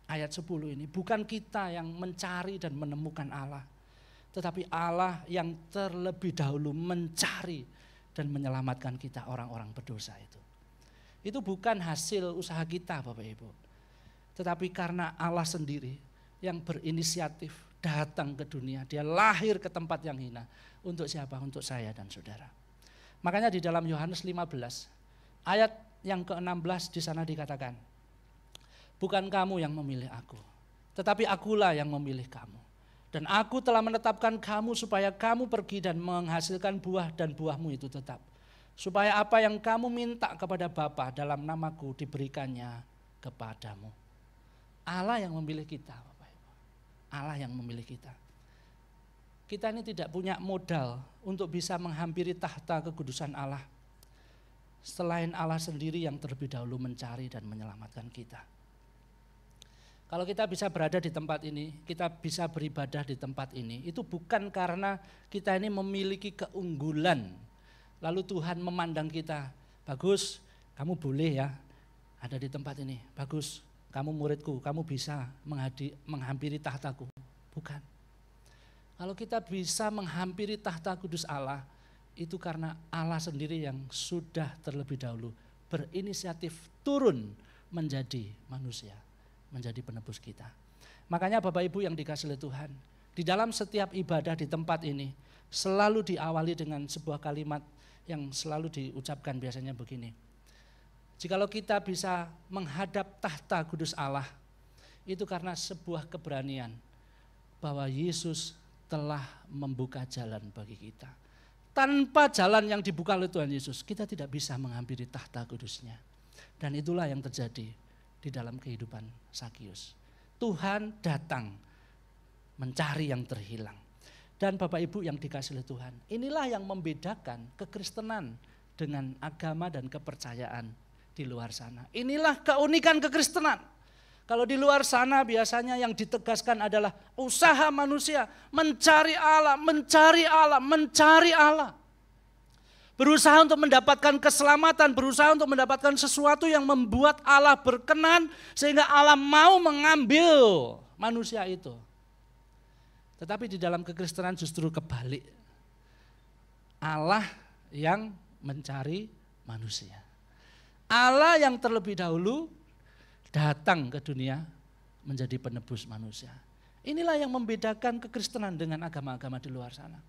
ayat 10 ini, bukan kita yang mencari dan menemukan Allah, tetapi Allah yang terlebih dahulu mencari dan menyelamatkan kita orang-orang berdosa itu. itu bukan hasil usaha kita Bapak Ibu. Tetapi karena Allah sendiri yang berinisiatif datang ke dunia. Dia lahir ke tempat yang hina. Untuk siapa? Untuk saya dan saudara. Makanya di dalam Yohanes 15 ayat yang ke-16 di sana dikatakan, bukan kamu yang memilih aku, tetapi akulah yang memilih kamu. Dan aku telah menetapkan kamu supaya kamu pergi dan menghasilkan buah dan buahmu itu tetap. Supaya apa yang kamu minta kepada Bapa dalam namaku diberikannya kepadamu. Allah yang memilih kita Bapak Ibu. Allah yang memilih kita. Kita ini tidak punya modal untuk bisa menghampiri tahta kekudusan Allah. Selain Allah sendiri yang terlebih dahulu mencari dan menyelamatkan kita. Kalau kita bisa berada di tempat ini, kita bisa beribadah di tempat ini, itu bukan karena kita ini memiliki keunggulan. Lalu Tuhan memandang kita, bagus, kamu boleh ya ada di tempat ini, bagus, kamu muridku, kamu bisa menghampiri tahtaku. Bukan. Kalau kita bisa menghampiri tahta kudus Allah, itu karena Allah sendiri yang sudah terlebih dahulu berinisiatif turun menjadi manusia, menjadi penebus kita. Makanya Bapak Ibu yang dikasihi oleh Tuhan, di dalam setiap ibadah di tempat ini selalu diawali dengan sebuah kalimat yang selalu diucapkan biasanya begini. Jikalau kita bisa menghadap tahta kudus Allah, itu karena sebuah keberanian bahwa Yesus telah membuka jalan bagi kita. Tanpa jalan yang dibuka oleh Tuhan Yesus, kita tidak bisa menghampiri tahta kudusnya. Dan itulah yang terjadi di dalam kehidupan Sakius. Tuhan datang mencari yang terhilang. Dan Bapak Ibu yang dikasihi oleh Tuhan, inilah yang membedakan kekristenan dengan agama dan kepercayaan di luar sana. Inilah keunikan kekristenan. Kalau di luar sana biasanya yang ditegaskan adalah usaha manusia mencari Allah, mencari Allah, mencari Allah. Berusaha untuk mendapatkan keselamatan, berusaha untuk mendapatkan sesuatu yang membuat Allah berkenan sehingga Allah mau mengambil manusia itu. Tetapi di dalam kekristenan justru kebalik. Allah yang mencari manusia. Allah yang terlebih dahulu datang ke dunia menjadi penebus manusia. Inilah yang membedakan kekristenan dengan agama-agama di luar sana.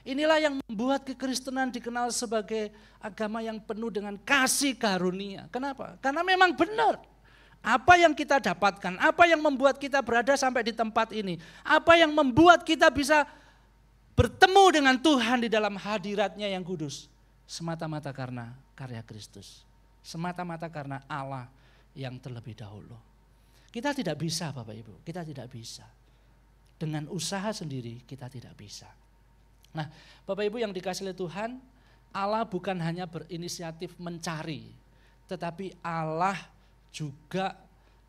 Inilah yang membuat kekristenan dikenal sebagai agama yang penuh dengan kasih karunia. Kenapa? Karena memang benar. Apa yang kita dapatkan, apa yang membuat kita berada sampai di tempat ini, apa yang membuat kita bisa bertemu dengan Tuhan di dalam hadiratnya yang kudus, semata-mata karena karya Kristus. Semata-mata karena Allah yang terlebih dahulu. Kita tidak bisa Bapak Ibu, kita tidak bisa. Dengan usaha sendiri kita tidak bisa. Nah Bapak Ibu yang dikasihi oleh Tuhan, Allah bukan hanya berinisiatif mencari, tetapi Allah juga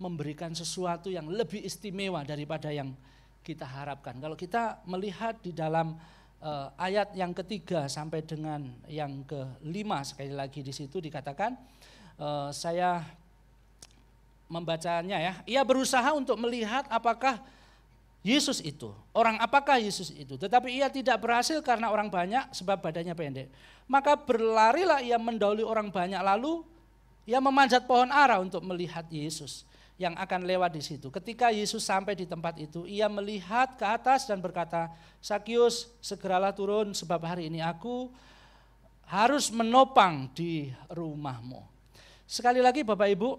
memberikan sesuatu yang lebih istimewa daripada yang kita harapkan. Kalau kita melihat di dalam ayat yang ketiga sampai dengan yang kelima, sekali lagi di situ dikatakan, saya membacanya ya, ia berusaha untuk melihat apakah Yesus itu, orang apakah Yesus itu, tetapi ia tidak berhasil karena orang banyak sebab badannya pendek. Maka berlarilah ia mendahului orang banyak, lalu ia memanjat pohon ara untuk melihat Yesus yang akan lewat di situ. Ketika Yesus sampai di tempat itu, ia melihat ke atas dan berkata, Sakius, segeralah turun sebab hari ini aku harus menopang di rumahmu. Sekali lagi Bapak Ibu,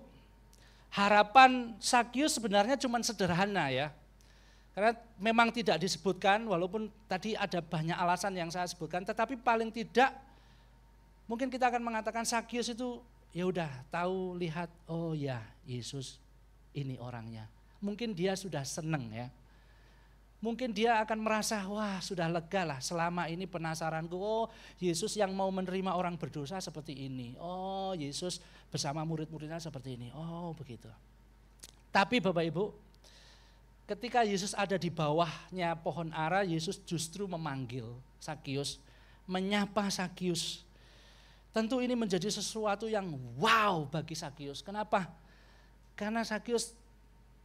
harapan Sakius sebenarnya cuma sederhana ya. Karena memang tidak disebutkan, walaupun tadi ada banyak alasan yang saya sebutkan, tetapi paling tidak mungkin kita akan mengatakan Sakius itu ya udah tahu, lihat, oh ya Yesus ini orangnya. Mungkin dia sudah seneng ya. Mungkin dia akan merasa, wah sudah lega lah selama ini penasaranku, oh Yesus yang mau menerima orang berdosa seperti ini. Oh Yesus bersama murid-muridnya seperti ini, oh begitu. Tapi Bapak Ibu, ketika Yesus ada di bawahnya pohon ara, Yesus justru memanggil Sakius, menyapa Sakius. Tentu ini menjadi sesuatu yang wow bagi Sakius. Kenapa? Karena Sakius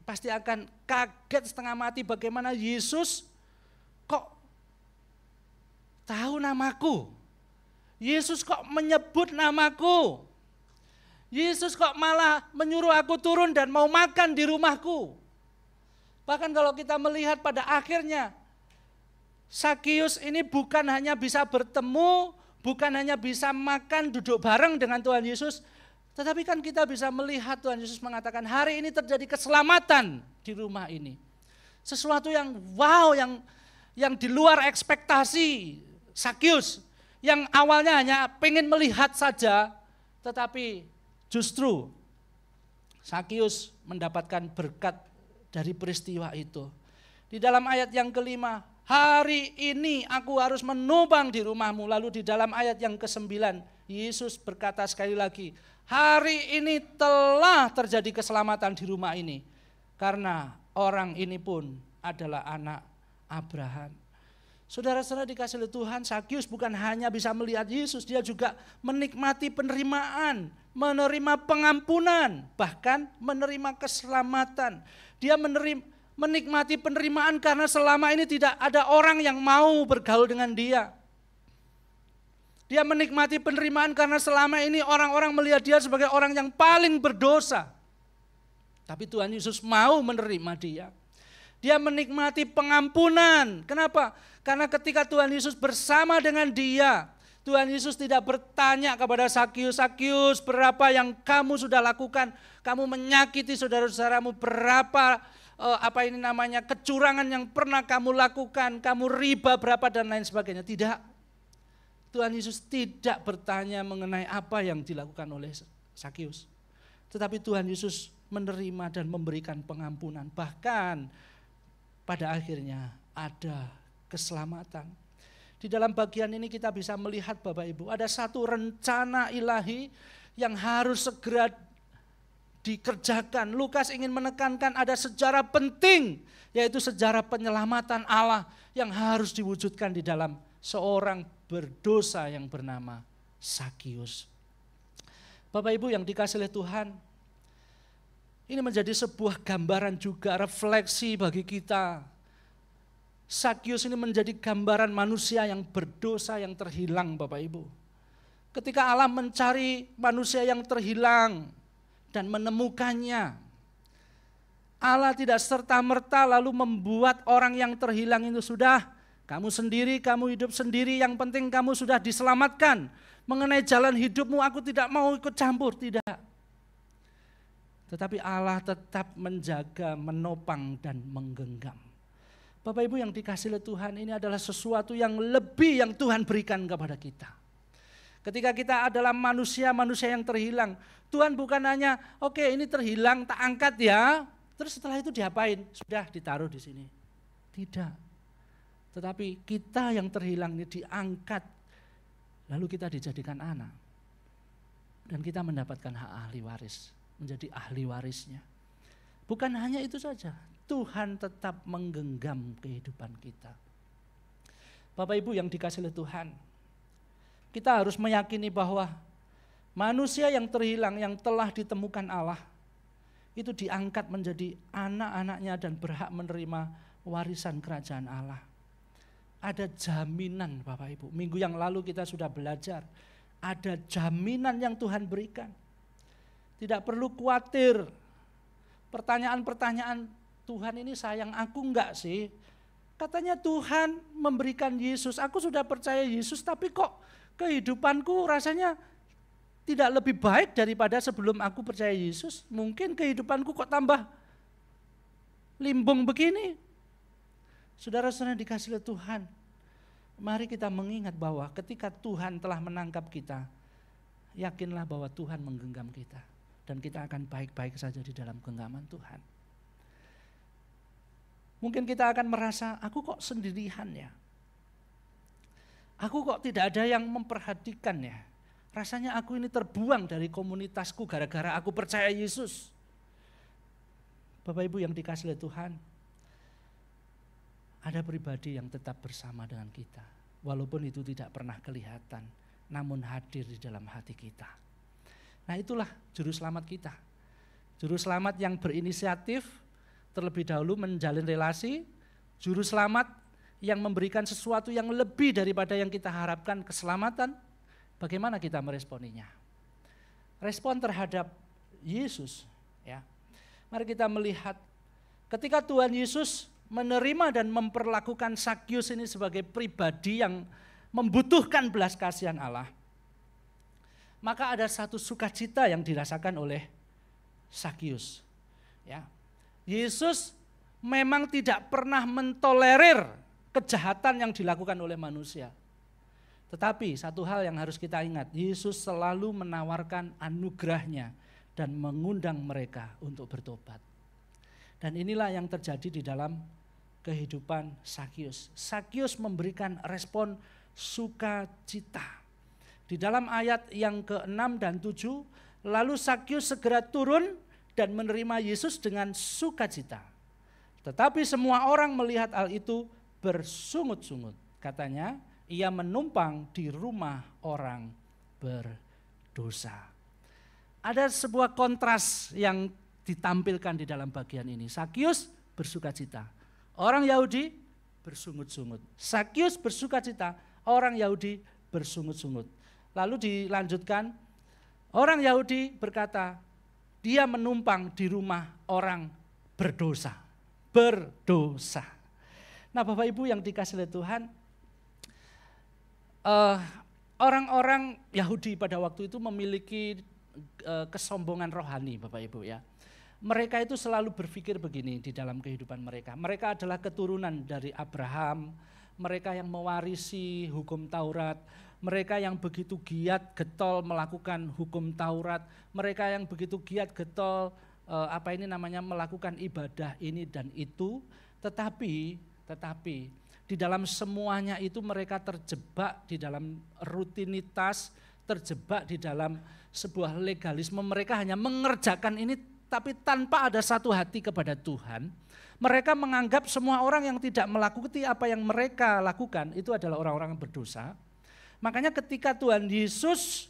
pasti akan kaget setengah mati bagaimana Yesus kok tahu namaku. Yesus kok menyebut namaku. Yesus kok malah menyuruh aku turun dan mau makan di rumahku. Bahkan kalau kita melihat pada akhirnya, Sakius ini bukan hanya bisa bertemu, bukan hanya bisa makan duduk bareng dengan Tuhan Yesus, tetapi kan kita bisa melihat Tuhan Yesus mengatakan hari ini terjadi keselamatan di rumah ini. Sesuatu yang wow, yang di luar ekspektasi Sakius, yang awalnya hanya pengen melihat saja, tetapi justru Sakius mendapatkan berkat dari peristiwa itu. Di dalam ayat yang kelima, hari ini aku harus menopang di rumahmu. Lalu di dalam ayat yang ke-9, Yesus berkata sekali lagi, hari ini telah terjadi keselamatan di rumah ini. Karena orang ini pun adalah anak Abraham. Saudara-saudara dikasih oleh Tuhan, Sakius bukan hanya bisa melihat Yesus, dia juga menikmati penerimaan, menerima pengampunan, bahkan menerima keselamatan. Dia menikmati penerimaan karena selama ini tidak ada orang yang mau bergaul dengan dia. Dia menikmati penerimaan karena selama ini orang-orang melihat dia sebagai orang yang paling berdosa. Tapi Tuhan Yesus mau menerima dia. Dia menikmati pengampunan. Kenapa? Karena ketika Tuhan Yesus bersama dengan dia, Tuhan Yesus tidak bertanya kepada Sakius, Sakius berapa yang kamu sudah lakukan? Kamu menyakiti saudara-saudaramu, berapa kecurangan yang pernah kamu lakukan, kamu riba berapa dan lain sebagainya. Tidak. Tuhan Yesus tidak bertanya mengenai apa yang dilakukan oleh Sakius. Tetapi Tuhan Yesus menerima dan memberikan pengampunan. Bahkan pada akhirnya ada keselamatan. Di dalam bagian ini kita bisa melihat Bapak Ibu, ada satu rencana ilahi yang harus segera dikerjakan. Lukas ingin menekankan ada sejarah penting, yaitu sejarah penyelamatan Allah yang harus diwujudkan di dalam seorang berdosa yang bernama Sakius. Bapak Ibu yang dikasihi oleh Tuhan, ini menjadi sebuah gambaran juga, refleksi bagi kita. Sakius ini menjadi gambaran manusia yang berdosa, yang terhilang Bapak Ibu. Ketika Allah mencari manusia yang terhilang dan menemukannya, Allah tidak serta-merta lalu membuat orang yang terhilang itu sudah, kamu sendiri, kamu hidup sendiri, yang penting kamu sudah diselamatkan. Mengenai jalan hidupmu aku tidak mau ikut campur, tidak. Tetapi Allah tetap menjaga, menopang dan menggenggam. Bapak Ibu yang dikasihi oleh Tuhan, ini adalah sesuatu yang lebih yang Tuhan berikan kepada kita. Ketika kita adalah manusia-manusia yang terhilang, Tuhan bukan hanya oke, ini terhilang tak angkat ya, terus setelah itu diapain? Sudah ditaruh di sini. Tidak. Tetapi kita yang terhilang ini diangkat, lalu kita dijadikan anak. Dan kita mendapatkan hak ahli waris, menjadi ahli warisnya. Bukan hanya itu saja, Tuhan tetap menggenggam kehidupan kita. Bapak Ibu yang dikasihi oleh Tuhan, kita harus meyakini bahwa manusia yang terhilang, yang telah ditemukan Allah, itu diangkat menjadi anak-anaknya dan berhak menerima warisan kerajaan Allah. Ada jaminan Bapak Ibu, minggu yang lalu kita sudah belajar, ada jaminan yang Tuhan berikan. Tidak perlu khawatir, pertanyaan-pertanyaan, Tuhan ini sayang aku enggak sih? Katanya Tuhan memberikan Yesus, aku sudah percaya Yesus tapi kok kehidupanku rasanya tidak lebih baik daripada sebelum aku percaya Yesus. Mungkin kehidupanku kok tambah limbung begini. Saudara-saudara dikasihi oleh Tuhan, mari kita mengingat bahwa ketika Tuhan telah menangkap kita, yakinlah bahwa Tuhan menggenggam kita. Dan kita akan baik-baik saja di dalam genggaman Tuhan. Mungkin kita akan merasa, aku kok sendirian ya. Aku kok tidak ada yang memperhatikan ya. Rasanya aku ini terbuang dari komunitasku gara-gara aku percaya Yesus. Bapak Ibu yang dikasihi oleh Tuhan, ada pribadi yang tetap bersama dengan kita. Walaupun itu tidak pernah kelihatan, namun hadir di dalam hati kita. Nah itulah juru selamat kita. Juru selamat yang berinisiatif, terlebih dahulu menjalin relasi, juru selamat yang memberikan sesuatu yang lebih daripada yang kita harapkan, keselamatan. Bagaimana kita meresponinya? respon terhadap Yesus, ya. Mari kita melihat ketika Tuhan Yesus menerima dan memperlakukan Sakyus ini sebagai pribadi yang membutuhkan belas kasihan Allah, maka ada satu sukacita yang dirasakan oleh Sakyus. Ya. Yesus memang tidak pernah mentolerir kejahatan yang dilakukan oleh manusia. Tetapi satu hal yang harus kita ingat, Yesus selalu menawarkan anugerahnya dan mengundang mereka untuk bertobat. Dan inilah yang terjadi di dalam kehidupan Sakyus. Sakyus memberikan respon sukacita. Di dalam ayat yang ke-6 dan 7, lalu Sakyus segera turun dan menerima Yesus dengan sukacita. Tetapi semua orang melihat hal itu bersungut-sungut. Katanya, ia menumpang di rumah orang berdosa. Ada sebuah kontras yang ditampilkan di dalam bagian ini. Sakyus bersukacita, orang Yahudi bersungut-sungut. Sakyus bersukacita, orang Yahudi bersungut-sungut. Lalu dilanjutkan, orang Yahudi berkata, dia menumpang di rumah orang berdosa. Berdosa. Nah Bapak Ibu yang dikasihi oleh Tuhan, orang-orang Yahudi pada waktu itu memiliki kesombongan rohani Bapak Ibu ya. Mereka itu selalu berpikir begini di dalam kehidupan mereka. Mereka adalah keturunan dari Abraham, mereka yang mewarisi hukum Taurat, mereka yang begitu giat getol melakukan hukum Taurat, mereka yang begitu giat getol melakukan ibadah ini dan itu, tetapi di dalam semuanya itu mereka terjebak di dalam rutinitas, terjebak di dalam sebuah legalisme. Mereka hanya mengerjakan ini tapi tanpa ada satu hati kepada Tuhan. Mereka menganggap semua orang yang tidak melakukan apa yang mereka lakukan itu adalah orang-orang yang berdosa. Makanya ketika Tuhan Yesus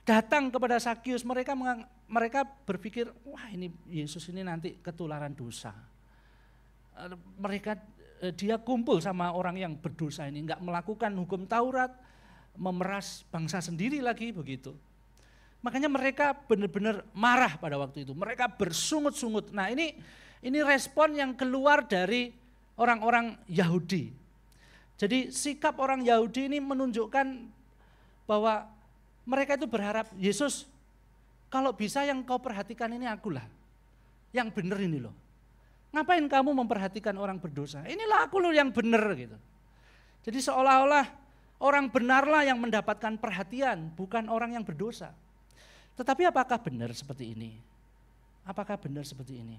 datang kepada Sakyus, mereka berpikir, wah ini Yesus ini nanti ketularan dosa. Dia kumpul sama orang yang berdosa ini, enggak melakukan hukum Taurat, memeras bangsa sendiri lagi begitu. Makanya mereka benar-benar marah pada waktu itu. Mereka bersungut-sungut. Nah ini respon yang keluar dari orang-orang Yahudi. Jadi sikap orang Yahudi ini menunjukkan bahwa mereka itu berharap, Yesus kalau bisa yang kau perhatikan ini akulah. Yang benar ini loh. Ngapain kamu memperhatikan orang berdosa? Inilah aku loh yang benar gitu. Jadi seolah-olah orang benarlah yang mendapatkan perhatian, bukan orang yang berdosa. Tetapi apakah benar seperti ini? Apakah benar seperti ini?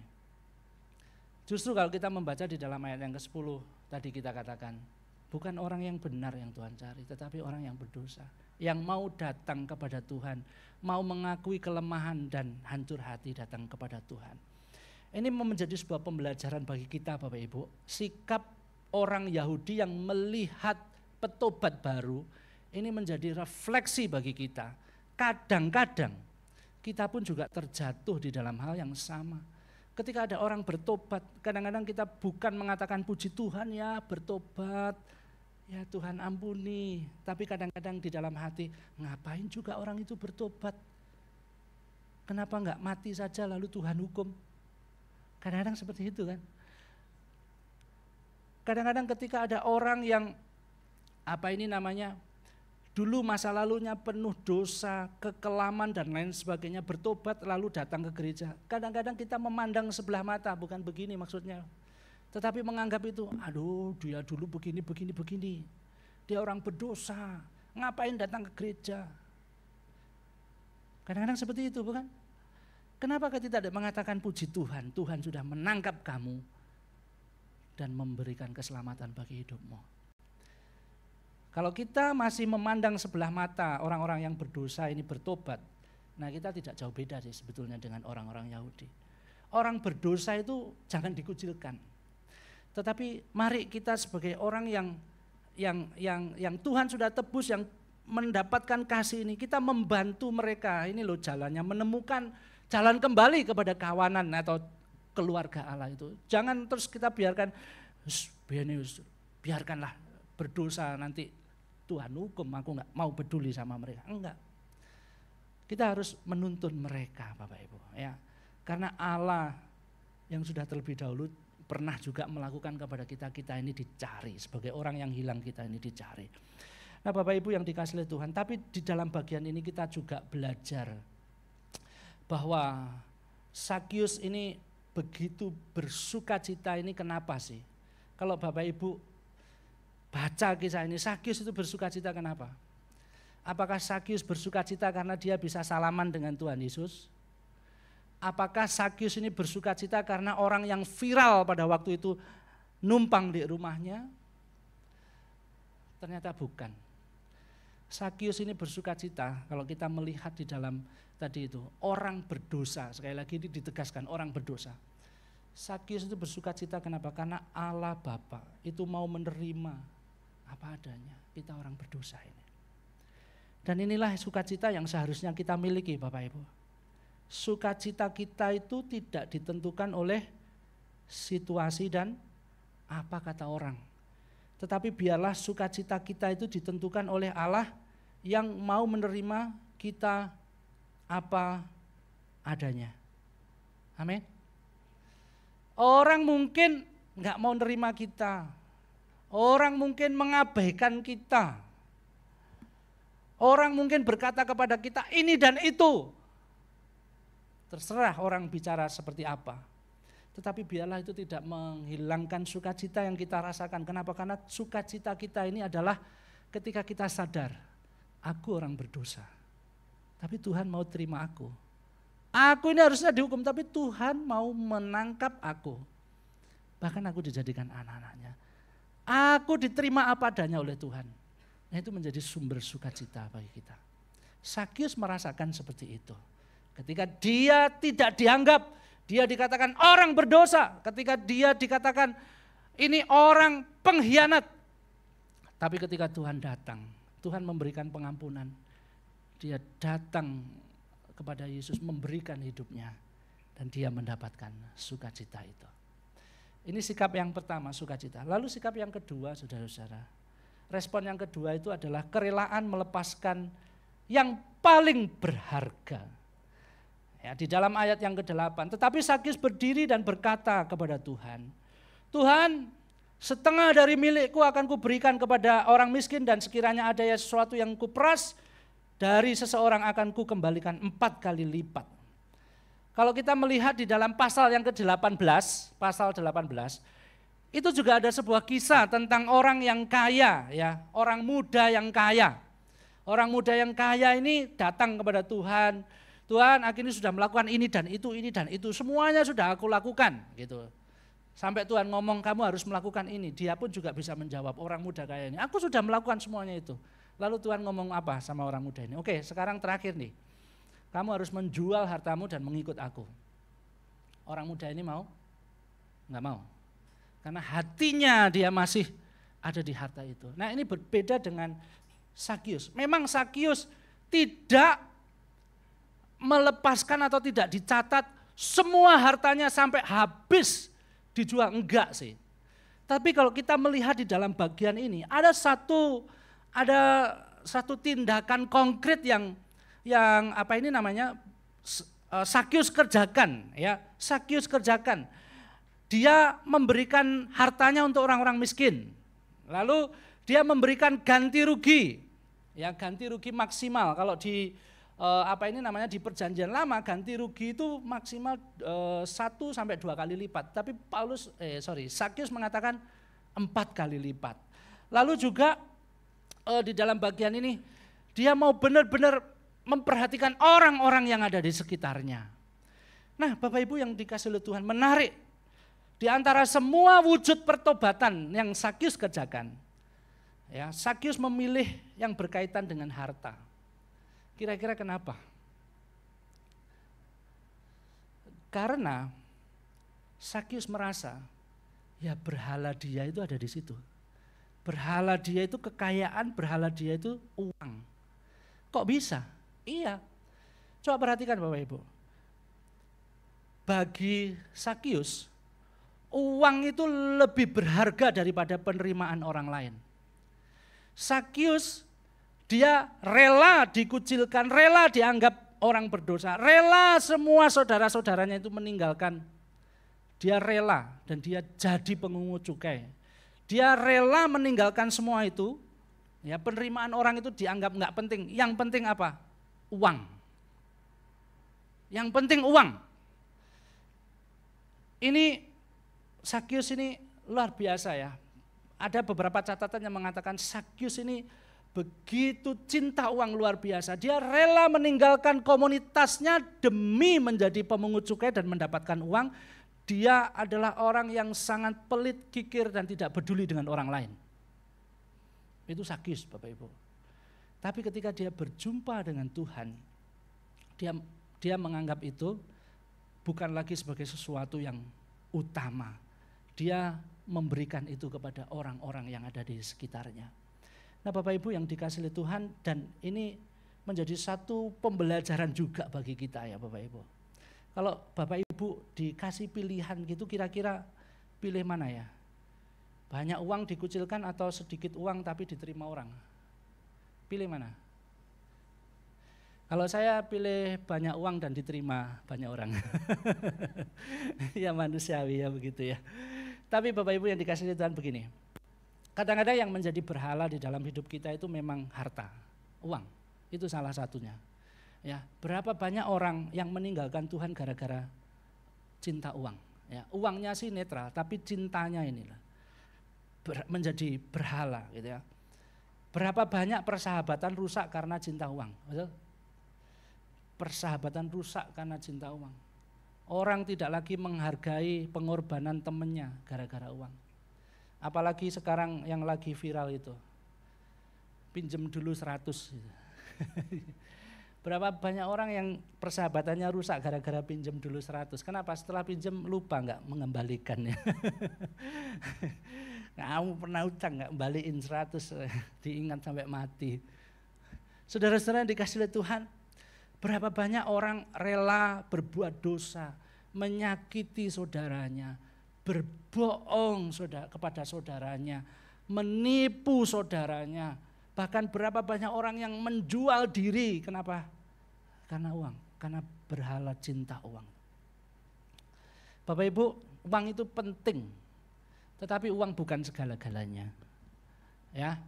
Justru kalau kita membaca di dalam ayat yang ke-10 tadi kita katakan, bukan orang yang benar yang Tuhan cari, tetapi orang yang berdosa, yang mau datang kepada Tuhan, mau mengakui kelemahan dan hancur hati datang kepada Tuhan. Ini menjadi sebuah pembelajaran bagi kita Bapak Ibu, sikap orang Yahudi yang melihat petobat baru, ini menjadi refleksi bagi kita. Kadang-kadang kita pun juga terjatuh di dalam hal yang sama. Ketika ada orang bertobat, kadang-kadang kita bukan mengatakan puji Tuhan ya bertobat, ya Tuhan ampuni. Tapi kadang-kadang di dalam hati, ngapain juga orang itu bertobat? Kenapa enggak mati saja lalu Tuhan hukum? Kadang-kadang seperti itu kan. Kadang-kadang ketika ada orang yang dulu masa lalunya penuh dosa, kekelaman dan lain sebagainya, bertobat lalu datang ke gereja. Kadang-kadang kita memandang sebelah mata, bukan begini maksudnya. Tetapi menganggap itu, aduh dia dulu begini. Dia orang berdosa, ngapain datang ke gereja. Kadang-kadang seperti itu bukan? Kenapa kita tidak mengatakan puji Tuhan, Tuhan sudah menangkap kamu dan memberikan keselamatan bagi hidupmu. Kalau kita masih memandang sebelah mata orang-orang yang berdosa ini bertobat, nah kita tidak jauh beda sih sebetulnya dengan orang-orang Yahudi. Orang berdosa itu jangan dikucilkan. Tetapi mari kita sebagai orang yang Tuhan sudah tebus, yang mendapatkan kasih ini, kita membantu mereka, ini loh jalannya, menemukan jalan kembali kepada kawanan atau keluarga Allah itu. Jangan terus kita biarkan, biarkanlah berdosa nanti Tuhan hukum, aku enggak mau peduli sama mereka. Enggak. Kita harus menuntun mereka, Bapak Ibu, ya. Karena Allah yang sudah terlebih dahulu pernah juga melakukan kepada kita ini dicari, sebagai orang yang hilang kita ini dicari. Nah, Bapak Ibu yang dikasihi oleh Tuhan, tapi di dalam bagian ini kita juga belajar bahwa Sakyus ini begitu bersukacita ini kenapa sih? Kalau Bapak Ibu baca kisah ini, Sakyus itu bersukacita kenapa? Apakah Sakyus bersukacita karena dia bisa salaman dengan Tuhan Yesus? Apakah Sakyus ini bersukacita karena orang yang viral pada waktu itu numpang di rumahnya? Ternyata bukan. Sakyus ini bersukacita kalau kita melihat di dalam tadi itu orang berdosa, sekali lagi ini ditegaskan orang berdosa. Sakyus itu bersukacita kenapa? Karena Allah Bapa itu mau menerima apa adanya kita orang berdosa ini. Dan inilah sukacita yang seharusnya kita miliki, Bapak Ibu. Sukacita kita itu tidak ditentukan oleh situasi dan apa kata orang. Tetapi biarlah sukacita kita itu ditentukan oleh Allah yang mau menerima kita apa adanya. Amin. Orang mungkin enggak mau menerima kita. Orang mungkin mengabaikan kita. Orang mungkin berkata kepada kita ini dan itu. Terserah orang bicara seperti apa. Tetapi biarlah itu tidak menghilangkan sukacita yang kita rasakan. Kenapa? Karena sukacita kita ini adalah ketika kita sadar, aku orang berdosa. Tapi Tuhan mau terima aku. Aku ini harusnya dihukum, tapi Tuhan mau menangkap aku. Bahkan aku dijadikan anak-anaknya. Aku diterima apa adanya oleh Tuhan. Nah, itu menjadi sumber sukacita bagi kita. Sakyus merasakan seperti itu. Ketika dia tidak dianggap, dia dikatakan orang berdosa. Ketika dia dikatakan ini orang pengkhianat. Tapi ketika Tuhan datang, Tuhan memberikan pengampunan. Dia datang kepada Yesus memberikan hidupnya. Dan dia mendapatkan sukacita itu. Ini sikap yang pertama, sukacita. Lalu sikap yang kedua, saudara-saudara. Respon yang kedua itu adalah kerelaan melepaskan yang paling berharga. Ya, di dalam ayat yang ke-8, tetapi Sakyus berdiri dan berkata kepada Tuhan, Tuhan, setengah dari milikku akan kuberikan kepada orang miskin dan sekiranya ada sesuatu yang kuperas dari seseorang akan kukembalikan 4 kali lipat. Kalau kita melihat di dalam pasal yang ke-18, pasal 18, itu juga ada sebuah kisah tentang orang yang kaya, ya, orang muda yang kaya. Orang muda yang kaya ini datang kepada Tuhan. Tuhan, aku ini sudah melakukan ini dan itu, semuanya sudah aku lakukan, gitu. Sampai Tuhan ngomong kamu harus melakukan ini. Dia pun juga bisa menjawab orang muda kaya ini. Aku sudah melakukan semuanya itu. Lalu Tuhan ngomong apa sama orang muda ini? Oke, sekarang terakhir nih. Kamu harus menjual hartamu dan mengikut aku. Orang muda ini mau? Enggak mau. Karena hatinya dia masih ada di harta itu. Nah, ini berbeda dengan Sakyus. Memang Sakyus tidak melepaskan atau tidak dicatat semua hartanya sampai habis dijual, enggak sih. Tapi kalau kita melihat di dalam bagian ini ada satu tindakan konkret yang apa ini namanya Sakyus kerjakan, ya. Sakyus kerjakan. Dia memberikan hartanya untuk orang-orang miskin. Lalu dia memberikan ganti rugi. Ya, ganti rugi maksimal. Kalau di di perjanjian lama ganti rugi itu maksimal 1 sampai 2 kali lipat. Tapi Sakyus mengatakan 4 kali lipat. Lalu juga di dalam bagian ini dia mau benar-benar memperhatikan orang-orang yang ada di sekitarnya. Nah, Bapak Ibu yang dikasihi oleh Tuhan, menarik. Di antara semua wujud pertobatan yang Sakyus kerjakan, ya, Sakyus memilih yang berkaitan dengan harta. Kira-kira kenapa? Karena Sakyus merasa, ya berhala dia itu ada di situ. Berhala dia itu kekayaan, berhala dia itu uang. Kok bisa? Iya. Coba perhatikan Bapak Ibu. Bagi Sakyus, uang itu lebih berharga daripada penerimaan orang lain. Sakyus dia rela dikucilkan, rela dianggap orang berdosa, rela semua saudara-saudaranya itu meninggalkan. Dia rela dan dia jadi pengungut cukai. Dia rela meninggalkan semua itu. Ya, penerimaan orang itu dianggap enggak penting. Yang penting apa? Uang. Yang penting uang. Ini Sakyus ini luar biasa ya. Ada beberapa catatan yang mengatakan Sakyus ini begitu cinta uang luar biasa. Dia rela meninggalkan komunitasnya demi menjadi pemungut cukai dan mendapatkan uang. Dia adalah orang yang sangat pelit, kikir dan tidak peduli dengan orang lain. Itu Sakyus, Bapak Ibu. Tapi ketika dia berjumpa dengan Tuhan, dia menganggap itu bukan lagi sebagai sesuatu yang utama. Dia memberikan itu kepada orang-orang yang ada di sekitarnya. Nah, Bapak Ibu yang dikasihi oleh Tuhan, dan ini menjadi satu pembelajaran juga bagi kita ya Bapak Ibu. Kalau Bapak Ibu dikasih pilihan gitu, kira-kira pilih mana ya? Banyak uang dikucilkan atau sedikit uang tapi diterima orang? Pilih mana? Kalau saya pilih banyak uang dan diterima banyak orang. Ya manusiawi ya begitu ya. Tapi Bapak Ibu yang dikasihi Tuhan begini. Kadang-kadang yang menjadi berhala di dalam hidup kita itu memang harta, uang. Itu salah satunya. Ya, berapa banyak orang yang meninggalkan Tuhan gara-gara cinta uang. Ya, uangnya sih netral, tapi cintanya inilah menjadi berhala gitu ya. Berapa banyak persahabatan rusak karena cinta uang, betul? Persahabatan rusak karena cinta uang. Orang tidak lagi menghargai pengorbanan temannya gara-gara uang. Apalagi sekarang yang lagi viral itu. Pinjem dulu 100 gitu. Berapa banyak orang yang persahabatannya rusak gara-gara pinjem dulu 100. Kenapa? Setelah pinjem lupa enggak mengembalikannya. Kamu pernah utang enggak balikin 100, diingat sampai mati. Saudara-saudara yang dikasihi oleh Tuhan, berapa banyak orang rela berbuat dosa, menyakiti saudaranya, berbohong kepada saudaranya, menipu saudaranya. Bahkan berapa banyak orang yang menjual diri, kenapa? Karena uang, karena berhala cinta uang. Bapak Ibu, uang itu penting, tetapi uang bukan segala-galanya. Ya,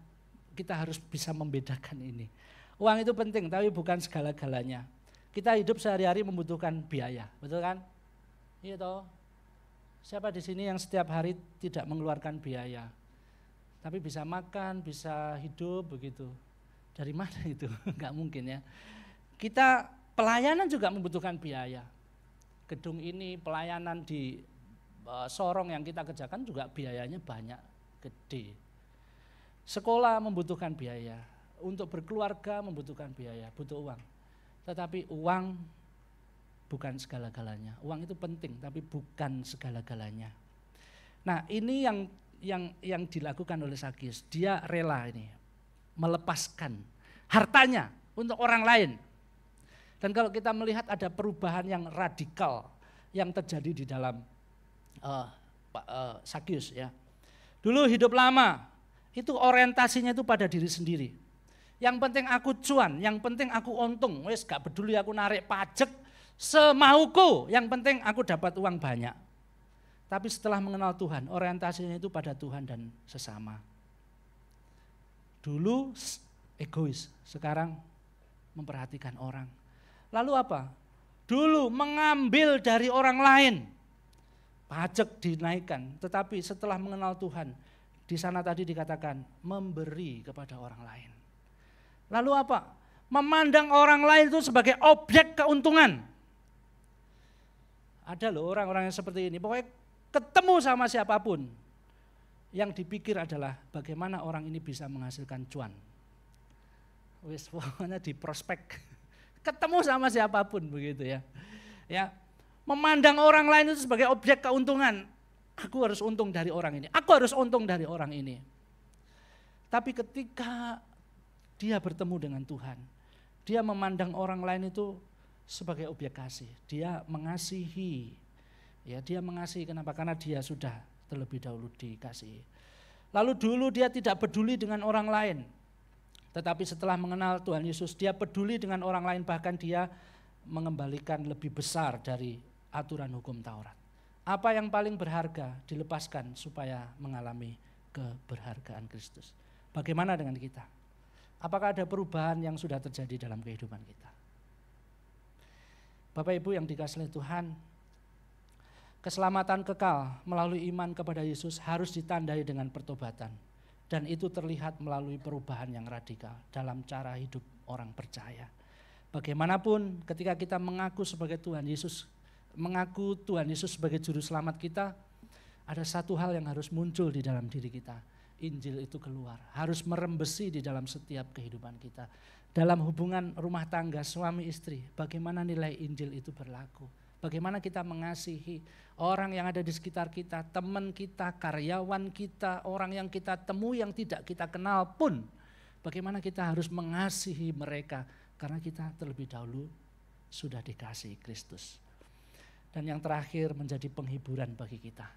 kita harus bisa membedakan ini. Uang itu penting, tapi bukan segala-galanya. Kita hidup sehari-hari membutuhkan biaya, betul kan? Iya toh. Siapa di sini yang setiap hari tidak mengeluarkan biaya? Tapi bisa makan, bisa hidup begitu. Dari mana itu? Enggak mungkin ya. Kita pelayanan juga membutuhkan biaya. Gedung ini, pelayanan di Sorong yang kita kerjakan juga biayanya banyak, gede. Sekolah membutuhkan biaya. Untuk berkeluarga membutuhkan biaya, butuh uang. Tetapi uang bukan segala-galanya. Uang itu penting, tapi bukan segala-galanya. Nah, ini yang dilakukan oleh Sakyus. Dia rela ini melepaskan hartanya untuk orang lain. Dan kalau kita melihat ada perubahan yang radikal yang terjadi di dalam Sakyus ya. Dulu hidup lama itu orientasinya itu pada diri sendiri. Yang penting aku cuan, yang penting aku untung, wes gak peduli aku narik pajak semauku, yang penting aku dapat uang banyak. Tapi setelah mengenal Tuhan, orientasinya itu pada Tuhan dan sesama. Dulu egois, sekarang memperhatikan orang. Lalu apa? Dulu mengambil dari orang lain, pajak dinaikkan, tetapi setelah mengenal Tuhan, di sana tadi dikatakan memberi kepada orang lain. Lalu apa? Memandang orang lain itu sebagai objek keuntungan. Ada loh orang-orang yang seperti ini, pokoknya ketemu sama siapapun, yang dipikir adalah bagaimana orang ini bisa menghasilkan cuan. Wis pokoknya di prospek, ketemu sama siapapun begitu ya. Ya, memandang orang lain itu sebagai objek keuntungan. Aku harus untung dari orang ini, aku harus untung dari orang ini. Tapi ketika dia bertemu dengan Tuhan, dia memandang orang lain itu sebagai objek kasih. Dia mengasihi. Ya, dia mengasihi, kenapa? Karena dia sudah terlebih dahulu dikasihi. Lalu dulu dia tidak peduli dengan orang lain. Tetapi setelah mengenal Tuhan Yesus, dia peduli dengan orang lain, bahkan dia mengembalikan lebih besar dari aturan hukum Taurat? Apa yang paling berharga dilepaskan supaya mengalami keberhargaan Kristus? Bagaimana dengan kita? Apakah ada perubahan yang sudah terjadi dalam kehidupan kita? Bapak Ibu yang dikasihi Tuhan, keselamatan kekal melalui iman kepada Yesus harus ditandai dengan pertobatan. Dan itu terlihat melalui perubahan yang radikal dalam cara hidup orang percaya. Bagaimanapun ketika kita mengaku sebagai Tuhan Yesus, mengaku Tuhan Yesus sebagai juru selamat kita, ada satu hal yang harus muncul di dalam diri kita. Injil itu keluar, harus merembesi di dalam setiap kehidupan kita. Dalam hubungan rumah tangga suami istri, bagaimana nilai Injil itu berlaku? Bagaimana kita mengasihi orang yang ada di sekitar kita, teman kita, karyawan kita, orang yang kita temui yang tidak kita kenal pun. Bagaimana kita harus mengasihi mereka, karena kita terlebih dahulu sudah dikasihi Kristus. Dan yang terakhir menjadi penghiburan bagi kita.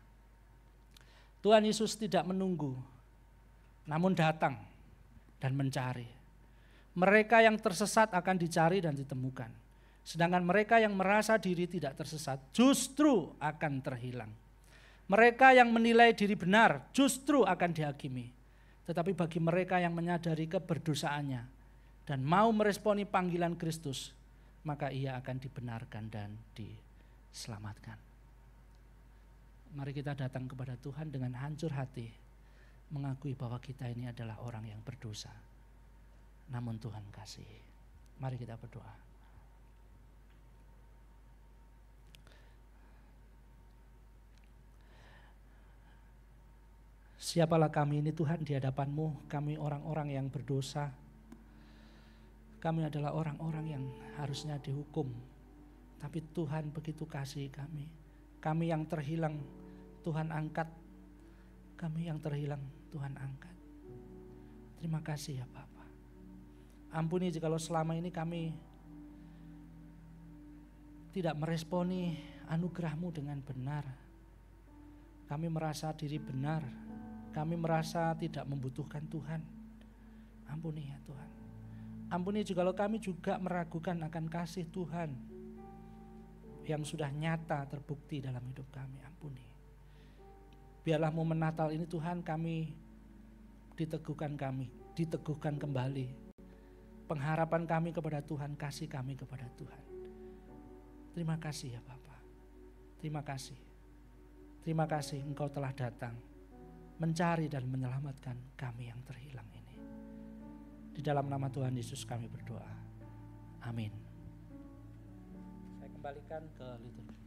Tuhan Yesus tidak menunggu, namun datang dan mencari. Mereka yang tersesat akan dicari dan ditemukan. Sedangkan mereka yang merasa diri tidak tersesat justru akan terhilang. Mereka yang menilai diri benar justru akan dihakimi. Tetapi bagi mereka yang menyadari keberdosaannya dan mau meresponi panggilan Kristus, maka ia akan dibenarkan dan diselamatkan. Mari kita datang kepada Tuhan dengan hancur hati, mengakui bahwa kita ini adalah orang yang berdosa. Namun Tuhan kasihi. Mari kita berdoa. Siapalah kami ini Tuhan di hadapan-Mu, kami orang-orang yang berdosa. Kami adalah orang-orang yang harusnya dihukum. Tapi Tuhan begitu kasih kami. Kami yang terhilang Tuhan angkat. Kami yang terhilang Tuhan angkat. Terima kasih ya Bapa. Ampuni jikalau selama ini kami tidak meresponi anugerah-Mu dengan benar. Kami merasa diri benar. Kami merasa tidak membutuhkan Tuhan. Ampuni ya Tuhan. Ampuni jikalau kami juga meragukan akan kasih Tuhan yang sudah nyata terbukti dalam hidup kami. Ampuni. Biarlah momen Natal ini Tuhan diteguhkan kembali. Pengharapan kami kepada Tuhan, kasih kami kepada Tuhan. Terima kasih ya Bapa. Terima kasih. Terima kasih Engkau telah datang mencari dan menyelamatkan kami yang terhilang ini. Di dalam nama Tuhan Yesus kami berdoa. Amin. Saya kembalikan ke liturgi.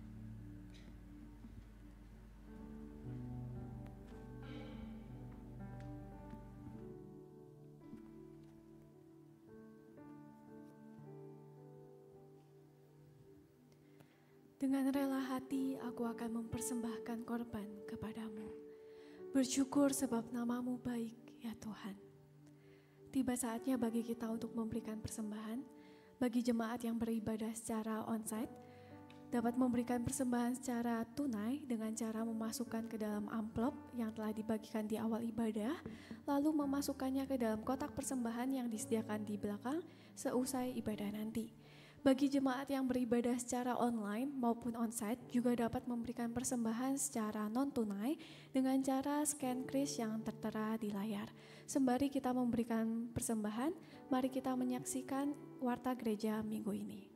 Dengan rela hati aku akan mempersembahkan korban kepadamu. Bersyukur sebab nama-Mu baik ya Tuhan. Tiba saatnya bagi kita untuk memberikan persembahan. Bagi jemaat yang beribadah secara onsite, dapat memberikan persembahan secara tunai dengan cara memasukkan ke dalam amplop yang telah dibagikan di awal ibadah, lalu memasukkannya ke dalam kotak persembahan yang disediakan di belakang seusai ibadah nanti. Bagi jemaat yang beribadah secara online maupun onsite juga dapat memberikan persembahan secara non-tunai dengan cara scan kris yang tertera di layar. Sembari kita memberikan persembahan, mari kita menyaksikan Warta Gereja minggu ini.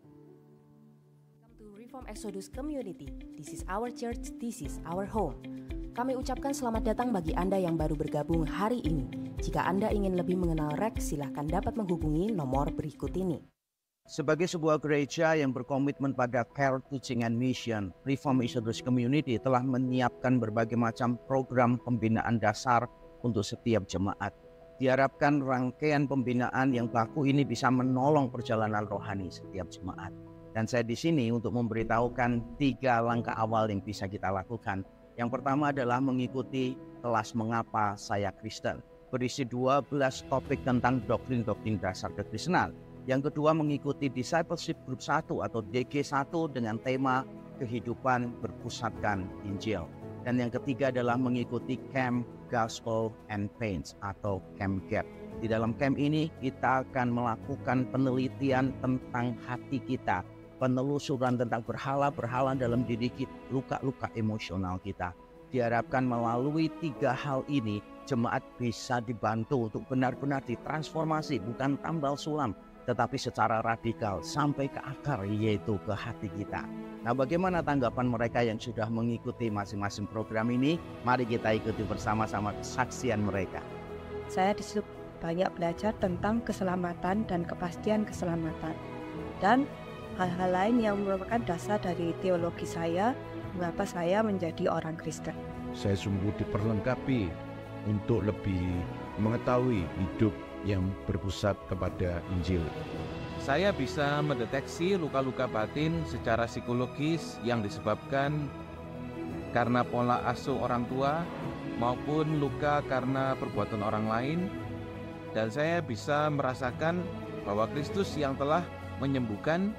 Welcome to Reform Exodus Community. This is our church, this is our home. Kami ucapkan selamat datang bagi Anda yang baru bergabung hari ini. Jika Anda ingin lebih mengenal Rex, silahkan dapat menghubungi nomor berikut ini. Sebagai sebuah gereja yang berkomitmen pada care, teaching, and mission, Reform Exodus Community telah menyiapkan berbagai macam program pembinaan dasar untuk setiap jemaat. Diharapkan rangkaian pembinaan yang baku ini bisa menolong perjalanan rohani setiap jemaat. Dan saya di sini untuk memberitahukan 3 langkah awal yang bisa kita lakukan. Yang pertama adalah mengikuti kelas Mengapa Saya Kristen, berisi 12 topik tentang doktrin-doktrin dasar kekristenan. Yang kedua mengikuti Discipleship Group 1 atau DG1 dengan tema kehidupan berpusatkan Injil. Dan yang ketiga adalah mengikuti Camp Gospel and Pains atau Camp GAP. Di dalam camp ini kita akan melakukan penelitian tentang hati kita penelusuran tentang berhala-berhala dalam diri kita, luka-luka emosional kita. Diharapkan melalui 3 hal ini, jemaat bisa dibantu untuk benar-benar ditransformasi, bukan tambal sulam, tetapi secara radikal sampai ke akar, yaitu ke hati kita. Nah, bagaimana tanggapan mereka yang sudah mengikuti masing-masing program ini? Mari kita ikuti bersama-sama kesaksian mereka. Saya disitu banyak belajar tentang keselamatan dan kepastian keselamatan, dan hal-hal lain yang merupakan dasar dari teologi saya, mengapa saya menjadi orang Kristen. Saya sungguh diperlengkapi untuk lebih mengetahui hidup yang berpusat kepada Injil. Saya bisa mendeteksi luka-luka batin secara psikologis yang disebabkan karena pola asuh orang tua maupun luka karena perbuatan orang lain, dan saya bisa merasakan bahwa Kristus yang telah menyembuhkan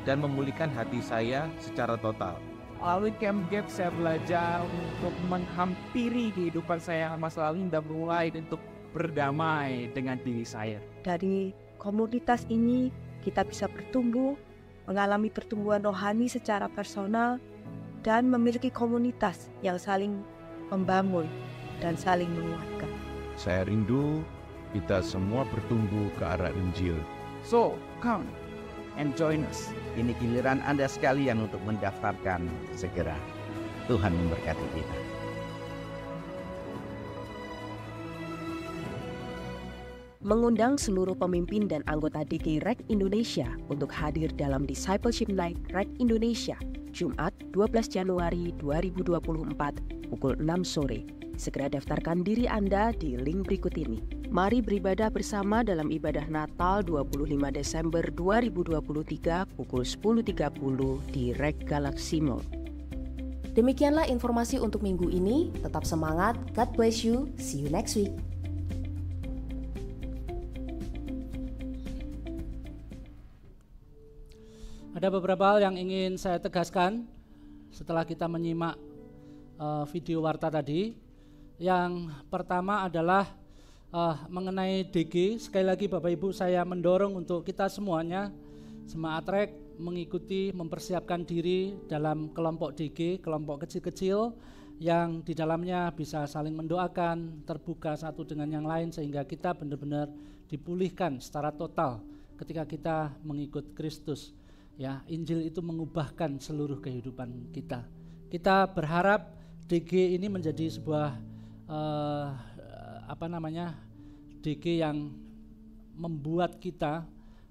dan memulihkan hati saya secara total. Melalui Camp Gap saya belajar untuk menghampiri kehidupan saya yang masa lalu dan mulai untuk berdamai dengan diri saya. Dari komunitas ini kita bisa bertumbuh, mengalami pertumbuhan rohani secara personal, dan memiliki komunitas yang saling membangun dan saling menguatkan. Saya rindu kita semua bertumbuh ke arah Injil. So, come and join us. Ini giliran Anda sekalian untuk mendaftarkan segera. Tuhan memberkati kita. Mengundang seluruh pemimpin dan anggota DG REK Indonesia untuk hadir dalam Discipleship Night REK Indonesia, Jumat 12 Januari 2024 pukul 6 sore. Segera daftarkan diri Anda di link berikut ini. Mari beribadah bersama dalam ibadah Natal 25 Desember 2023 pukul 10.30 di REK Galaxy Mall. Demikianlah informasi untuk minggu ini. Tetap semangat, God bless you, see you next week. Ada beberapa hal yang ingin saya tegaskan setelah kita menyimak video warta tadi. Yang pertama adalah mengenai DG. Sekali lagi Bapak Ibu, saya mendorong untuk kita semuanya Jemaat REK mengikuti, mempersiapkan diri dalam kelompok DG, kelompok kecil-kecil yang di dalamnya bisa saling mendoakan, terbuka satu dengan yang lain sehingga kita benar-benar dipulihkan secara total ketika kita mengikut Kristus. Ya, Injil itu mengubahkan seluruh kehidupan kita. Kita berharap DG ini menjadi sebuah DG yang membuat kita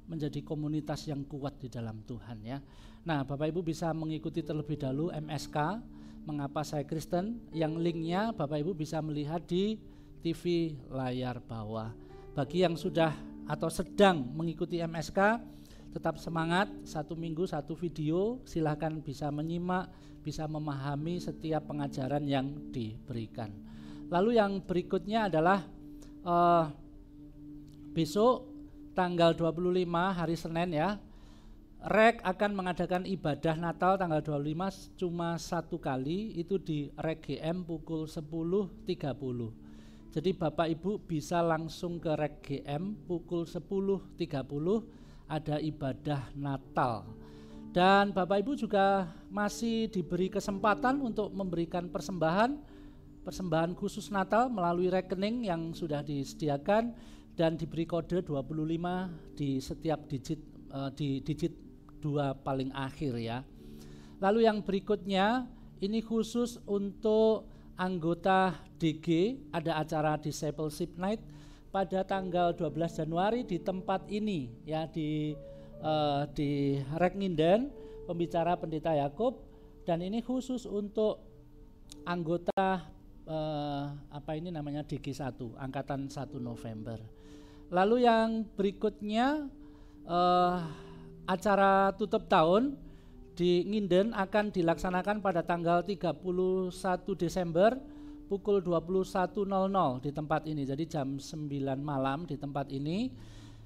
menjadi komunitas yang kuat di dalam Tuhan, ya. Nah, Bapak Ibu bisa mengikuti terlebih dahulu MSK, Mengapa Saya Kristen, yang linknya Bapak Ibu bisa melihat di TV layar bawah. Bagi yang sudah atau sedang mengikuti MSK, tetap semangat, 1 minggu 1 video, silahkan bisa menyimak, bisa memahami setiap pengajaran yang diberikan. Lalu yang berikutnya adalah besok tanggal 25 hari Senin, ya, REK akan mengadakan ibadah Natal tanggal 25 cuma 1 kali, itu di REK GM pukul 10.30. Jadi Bapak Ibu bisa langsung ke REK GM pukul 10.30, ada ibadah Natal. Dan Bapak Ibu juga masih diberi kesempatan untuk memberikan persembahan khusus Natal melalui rekening yang sudah disediakan dan diberi kode 25 di setiap digit, di digit 2 paling akhir, ya. Lalu yang berikutnya ini khusus untuk anggota DG, ada acara Discipleship Night pada tanggal 12 Januari di tempat ini, ya, di REK Nginden, pembicara Pendeta Yakub, dan ini khusus untuk anggota DG 1, angkatan 1 November. Lalu yang berikutnya acara tutup tahun di Nginden akan dilaksanakan pada tanggal 31 Desember pukul 21.00 di tempat ini. Jadi jam 9 malam di tempat ini.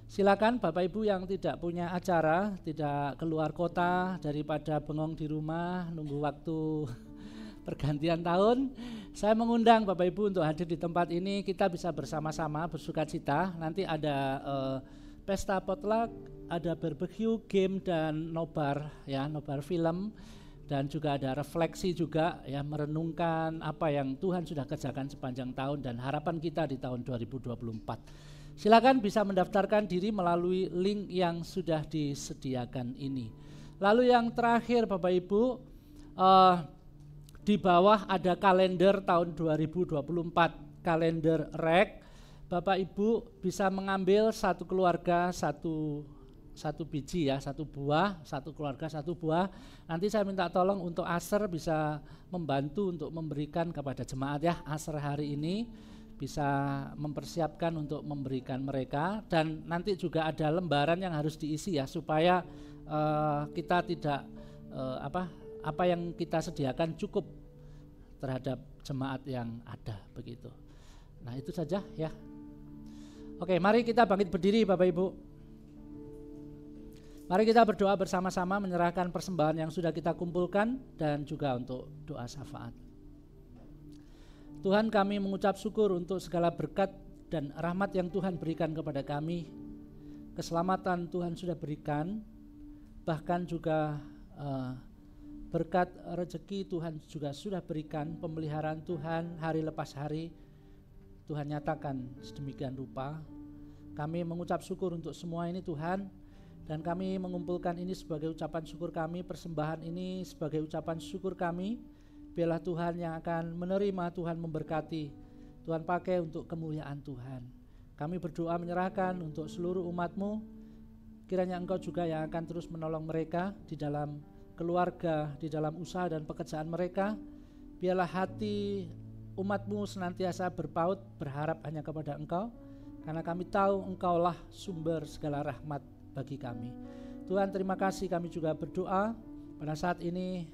Silakan Bapak Ibu yang tidak punya acara, tidak keluar kota, daripada bengong di rumah nunggu waktu pergantian tahun, saya mengundang Bapak Ibu untuk hadir di tempat ini. Kita bisa bersama-sama bersuka cita. Nanti ada pesta potluck, ada barbecue, game dan nobar ya, nobar film, dan juga ada refleksi juga ya, merenungkan apa yang Tuhan sudah kerjakan sepanjang tahun dan harapan kita di tahun 2024. Silakan bisa mendaftarkan diri melalui link yang sudah disediakan ini. Lalu yang terakhir Bapak Ibu, di bawah ada kalender tahun 2024, kalender REK. Bapak Ibu bisa mengambil satu keluarga satu biji ya, satu buah, satu keluarga satu buah. Nanti saya minta tolong untuk Aser bisa membantu untuk memberikan kepada jemaat ya. Aser hari ini bisa mempersiapkan untuk memberikan mereka, dan nanti juga ada lembaran yang harus diisi ya, supaya kita tidak apa yang kita sediakan cukup terhadap jemaat yang ada begitu. Nah itu saja ya. Oke, mari kita bangkit berdiri Bapak Ibu. Mari kita berdoa bersama-sama menyerahkan persembahan yang sudah kita kumpulkan dan juga untuk doa syafaat. Tuhan, kami mengucap syukur untuk segala berkat dan rahmat yang Tuhan berikan kepada kami. Keselamatan Tuhan sudah berikan, bahkan juga berkat rezeki Tuhan juga sudah berikan, pemeliharaan Tuhan hari lepas hari Tuhan nyatakan sedemikian rupa. Kami mengucap syukur untuk semua ini Tuhan, dan kami mengumpulkan ini sebagai ucapan syukur kami, persembahan ini sebagai ucapan syukur kami. Biarlah Tuhan yang akan menerima, Tuhan memberkati, Tuhan pakai untuk kemuliaan Tuhan. Kami berdoa menyerahkan untuk seluruh umat-Mu, kiranya Engkau juga yang akan terus menolong mereka di dalam keluarga, di dalam usaha dan pekerjaan mereka. Biarlah hati umat-Mu senantiasa berpaut berharap hanya kepada Engkau, karena kami tahu Engkaulah sumber segala rahmat bagi kami. Tuhan, terima kasih. Kami juga berdoa pada saat ini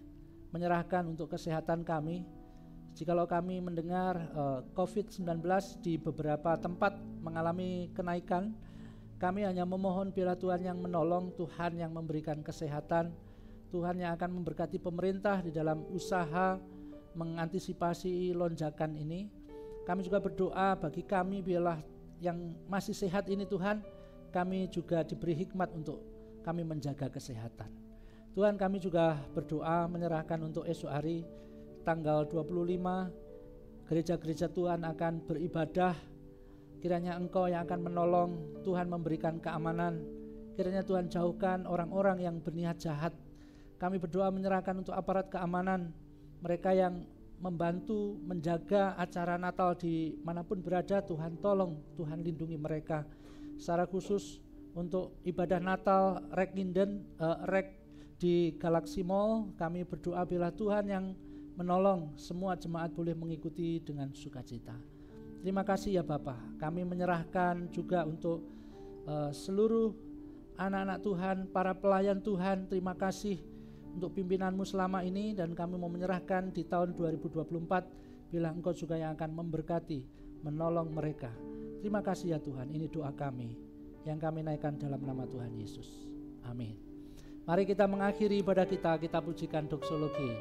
menyerahkan untuk kesehatan kami. Jikalau kami mendengar COVID-19 di beberapa tempat mengalami kenaikan, kami hanya memohon biarlah Tuhan yang menolong, Tuhan yang memberikan kesehatan, Tuhan yang akan memberkati pemerintah di dalam usaha mengantisipasi lonjakan ini. Kami juga berdoa bagi kami, biarlah yang masih sehat ini Tuhan, kami juga diberi hikmat untuk kami menjaga kesehatan. Tuhan, kami juga berdoa menyerahkan untuk esok hari tanggal 25, gereja-gereja Tuhan akan beribadah. Kiranya Engkau yang akan menolong, Tuhan memberikan keamanan. Kiranya Tuhan jauhkan orang-orang yang berniat jahat. Kami berdoa menyerahkan untuk aparat keamanan, mereka yang membantu menjaga acara Natal di manapun berada. Tuhan tolong, Tuhan lindungi mereka. Secara khusus untuk ibadah Natal REK di Galaxy Mall, kami berdoa bila Tuhan yang menolong, semua jemaat boleh mengikuti dengan sukacita. Terima kasih ya Bapa. Kami menyerahkan juga untuk seluruh anak-anak Tuhan, para pelayan Tuhan. Terima kasih untuk pimpinan-Mu selama ini, dan kami mau menyerahkan di tahun 2024 bila Engkau juga yang akan memberkati, menolong mereka. Terima kasih ya Tuhan. Ini doa kami yang kami naikkan dalam nama Tuhan Yesus. Amin. Mari kita mengakhiri ibadah kita pujikan doksologi.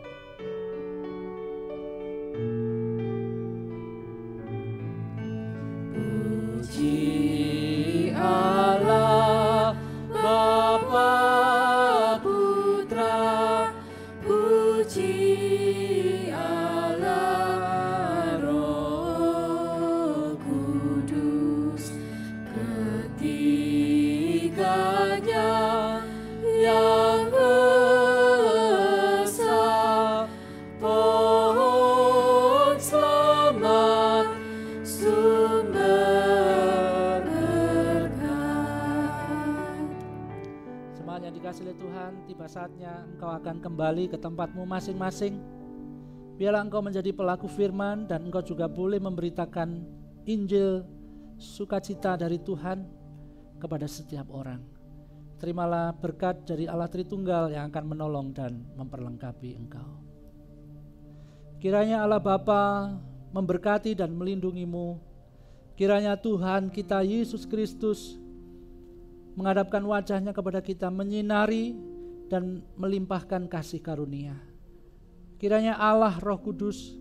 Puji Allah Bapa Putra, puji Allah Roh Kudus, ketiganya yang esa, pohon selamat, sumber berkat. Jemaat yang dikasihi oleh Tuhan, tiba saatnya engkau akan kembali ke tempatmu masing-masing. Biarlah engkau menjadi pelaku firman, dan engkau juga boleh memberitakan Injil sukacita dari Tuhan kepada setiap orang. Terimalah berkat dari Allah Tritunggal yang akan menolong dan memperlengkapi engkau. Kiranya Allah Bapa memberkati dan melindungimu. Kiranya Tuhan kita Yesus Kristus menghadapkan wajahnya kepada kita, menyinari dan melimpahkan kasih karunia. Kiranya Allah Roh Kudus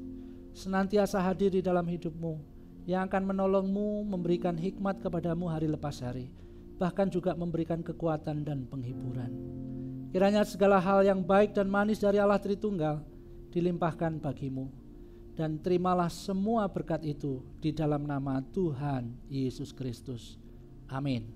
senantiasa hadir di dalam hidupmu, yang akan menolongmu, memberikan hikmat kepadamu hari lepas hari. bahkan juga memberikan kekuatan dan penghiburan. Kiranya segala hal yang baik dan manis dari Allah Tritunggal dilimpahkan bagimu, dan terimalah semua berkat itu di dalam nama Tuhan Yesus Kristus. Amin.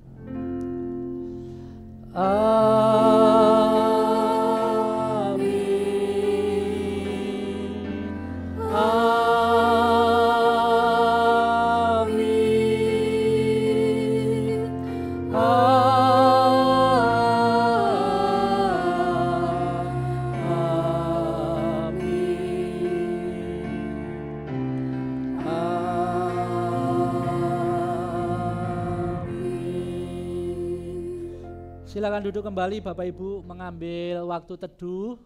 Silakan duduk kembali Bapak Ibu, mengambil waktu teduh.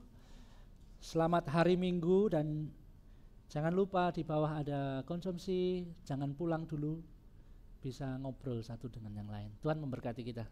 Selamat hari Minggu, dan jangan lupa di bawah ada konsumsi, jangan pulang dulu, bisa ngobrol satu dengan yang lain. Tuhan memberkati kita.